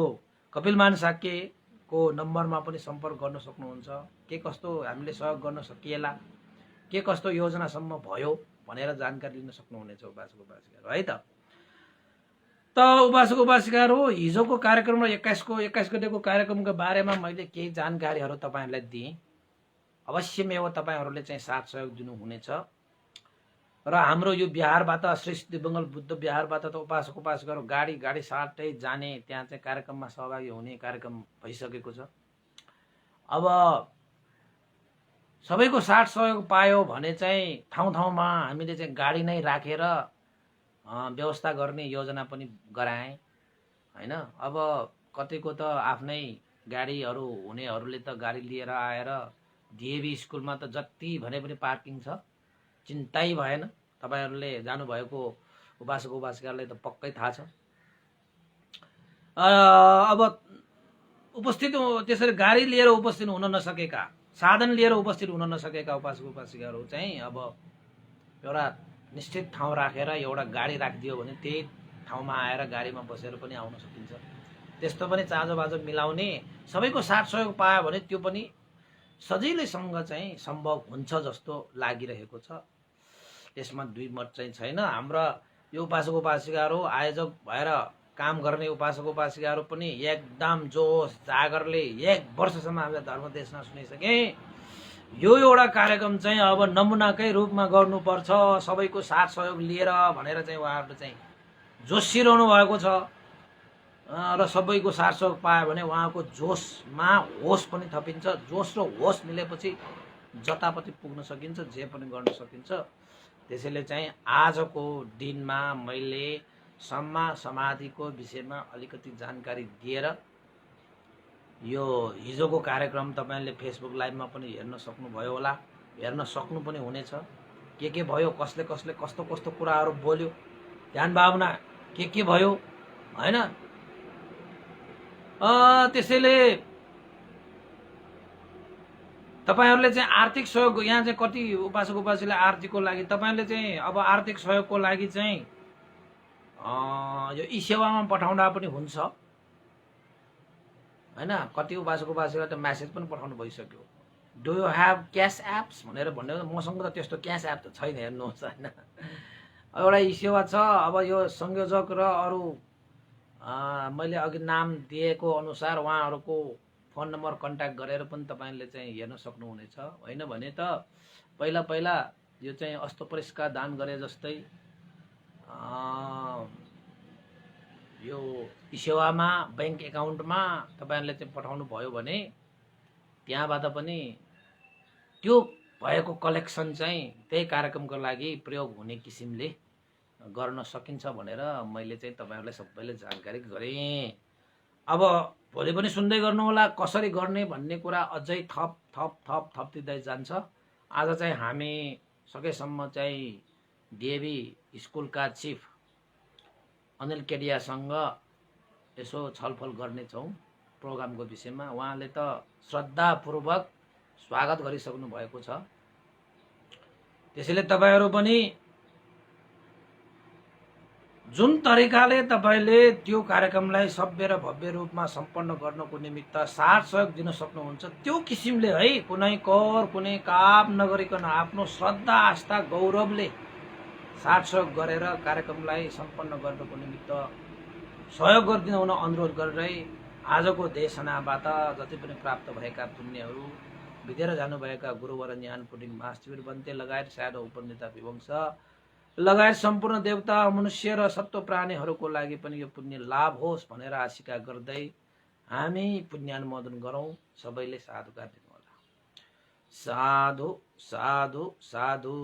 कपिलमान साक्यको नम्बरमा पनि सम्पर्क गर्न सक्नुहुन्छ। के कस्तो हामीले सहयोग गर्न सकिएला, के कस्तो योजनासम्म भयो भनेर जानकारी लिन सक्नुहुनेछ उपासक उपासिकाहरू है त। उपासक उपासिकाहरू हिजोको कार्यक्रम र 21 गतेको कार्यक्रमको बारेमा मैले केही जानकारीहरू तपाईँहरूलाई दिएँ। अवश्यमेव तपाईँहरूले चाहिँ साथ सहयोग दिनुहुनेछ र हाम्रो यो बिहारबाट श्री सिद्धिबङ्गल बुद्ध बिहारबाट त उपासक उपासिकाहरू गाडी साटै जाने, त्यहाँ चाहिँ कार्यक्रममा सहभागी हुने कार्यक्रम भइसकेको छ। अब सबैको साथ सहयोग पायो भने चाहिँ ठाउँमा हामीले चाहिँ गाडी नै राखेर व्यवस्था गर्ने योजना पनि गराएँ हैन। अब कतिको त आफ्नै गाडीहरू हुनेहरूले त गाडी लिएर आएर डिएभी स्कुलमा त जति भने पनि पार्किङ छ, चिन्तै भएन। तपाईहरूले जानुभएको उपासक उपासिकालाई त पक्कै थाहा छ। अब उपस्थित त्यसरी गाडी लिएर उपस्थित हुन नसकेका, साधन लिएर उपस्थित हुन नसकेका उपासक उपासिकाहरू चाहिँ अब एउटा निश्चित ठाउँ राखेर एउटा गाडी राखिदियो भने त्यही ठाउँमा आएर गाडीमा बसेर पनि आउन सकिन्छ। त्यस्तो पनि चाँजोबाजो मिलाउने, सबैको साथ सहयोग पायो भने त्यो पनि सजिलैसँग चाहिँ सम्भव हुन्छ जस्तो लागिरहेको छ। त्यसमा दुई मत चाहिँ छैन। हाम्रा यो उपासक उपासिकाहरू आयोजक भएर काम गर्ने उपासक उपासिकाहरू पनि एकदम जोस जागरले 1 वर्षसम्म हामीले धर्म देशना सुनिसके। यो एउटा कार्यक्रम चाहिँ अब नमुनाकै रूपमा गर्नुपर्छ, सबैको साथ सहयोग लिएर भनेर चाहिँ उहाँहरूले चाहिँ जोसिरहनु भएको छ र सबैको साथ सहयोग पायो भने उहाँको जोसमा होस पनि थपिन्छ। जोस र होस मिलेपछि जतापट्टि पुग्न सकिन्छ, जे पनि गर्न सकिन्छ। त्यसैले चाहिँ आजको दिनमा मैले सम्मा समाधिको विषयमा अलिकति जानकारी दिएर यो हिजोको कार्यक्रम तपाईले फेसबुक लाइभमा पनि हेर्न सक्नुभयो होला, हेर्न सक्नु पनि हुनेछ। के भयो, कसले कस्तो कस्तो कुराहरू बोल्यो, ध्यान भावना के भयो हैन। त्यसैले तपाईहरुले चाहिँ आर्थिक सहयोग, यहाँ चाहिँ कति उपासक उपासीले आर्थिकको लागि तपाईहरुले चाहिँ अब आर्थिक सहयोगको लागि चाहिँ यो ई सेवामा पठाउँदा पनि हुन्छ हैन। कति उपासक उपासीले त मेसेज पनि पठाउनु भइसक्यो, do you have cash apps भनेर भन्ने। मसँग त त्यस्तो क्याश एप त छैन, हेर्नुहोस् हैन। एउटा ई सेवा छ। अब यो संयोजक र अरु मैले अघि नाम दिएको अनुसार उहाँहरुको फोन नम्बर कन्ट्याक्ट गरेर पनि तपाईले चाहिँ हेर्न सक्नुहुनेछ। हैन भने त पहिला यो चाहिँ अस्तोपरिसका दान गरे जस्तै यो ई सेवामा बैंक एकाउन्टमा तपाईहरुले चाहिँ पठाउनु भयो भने त्यहाँबाट पनि त्यो भएको कलेक्सन चाहिँ त्यही कार्यक्रमको लागि प्रयोग हुने किसिमले गर्न सकिन्छ भनेर मैले चाहिँ तपाईहरुलाई सबैले जानकारी गरे। अब भोलि पनि सुन्दै गर्नु होला कसरी गर्ने भन्ने कुरा अझै थप दिँदै जान्छ। आज चाहिँ हामी सकेसम्म चाहिँ डिएभी स्कुलका चिफ अनिल केडियासँग यसो छलफल गर्ने छौं प्रोग्रामको विषयमा। उहाँले त श्रद्धापूर्वक स्वागत गरिसक्नु भएको छ। त्यसैले तपाईहरु पनि जुन तरिकाले तपाईले त्यो कार्यक्रमलाई सभ्य र भव्य रूपमा सम्पन्न गर्नको निमित्त साथ सहयोग दिन सक्नुहुन्छ त्यो किसिमले है, कुनै कर कुनै काम नगरिकन आफ्नो श्रद्धा आस्था गौरवले साथ सहयोग गरेर कार्यक्रमलाई सम्पन्न गर्नको निमित्त सहयोग गरिदिनु हुन अनुरोध गरेरै आजको देशनाबाट जति पनि प्राप्त भएका पुण्यहरू विदेर जानुभएका गुरुवर ज्ञान पुटिङ महाशिविर बन्ते लगायत सायद उपनेता विवंश लगायत सम्पूर्ण देवता मनुष्य र सत्व प्राणीहरूको लागि पनि यो पुण्य लाभ होस् भनेर आशिका गर्दै हामी पुण्यानुमोदन गरौं। सबैले साधुकार दिनु होला। साधु साधु साधु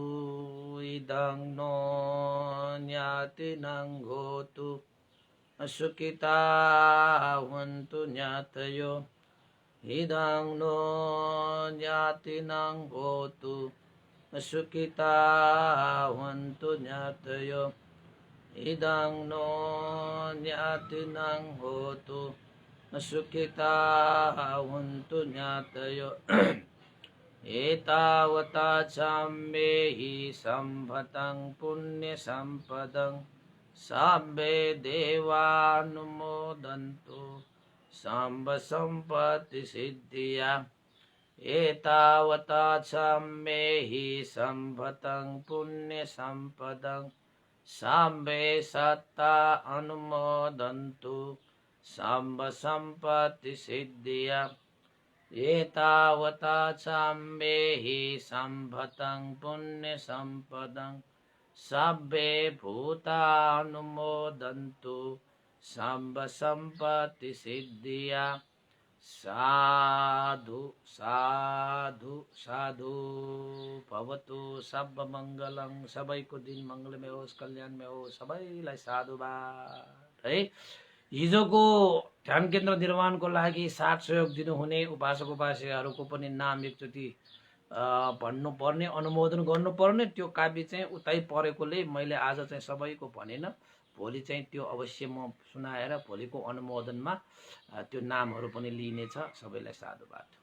इदं नो न्यातिनं होतु सुखिता हुन्तु ज्ञातयो इदं नो न्यातिनं होतु सुखिता हुन्तु ज्ञातयो इदं नो ज्ञातिनं होतु सुखिता हुन्तु ज्ञातयो एतावता चाम्बेहि सम्भतं पुण्य सम्पदं साम्बे देवानुमोदन्तु साम्ब सम्पत्ति सिद्धिया एतावता साम्बे हि सम्भतं पुण्य सम्पदं साम्बे सत्ता अनुमोदन्तु साम्ब सम्पत्ति सिद्धिया एतावता साम्बे हि सम्भतं पुण्य सम्पदं साम्बे भूतानुमोदन्तु साम्ब सम्पत्ति सिद्धिया साधु साधु साधु भवतु सब मङ्गलं सबैको दिन मङ्गलमय होस् कल्याणमय होस् सबैलाई साधुवाद है। हिजोको ध्यान केन्द्र निर्माणको लागि साथ सहयोग दिनुहुने उपासक उपासिकाहरूको पनि नाम एकचोटि भन्नुपर्ने अनुमोदन गर्नुपर्ने त्यो काव्य चाहिँ उतै परेकोले मैले आज चाहिँ सबैको भनेन, भोलि चाहिँ त्यो अवश्य म सुनाएर भोलिको अनुमोदनमा त्यो नामहरू पनि लिइनेछ। सबैलाई साधुवाद।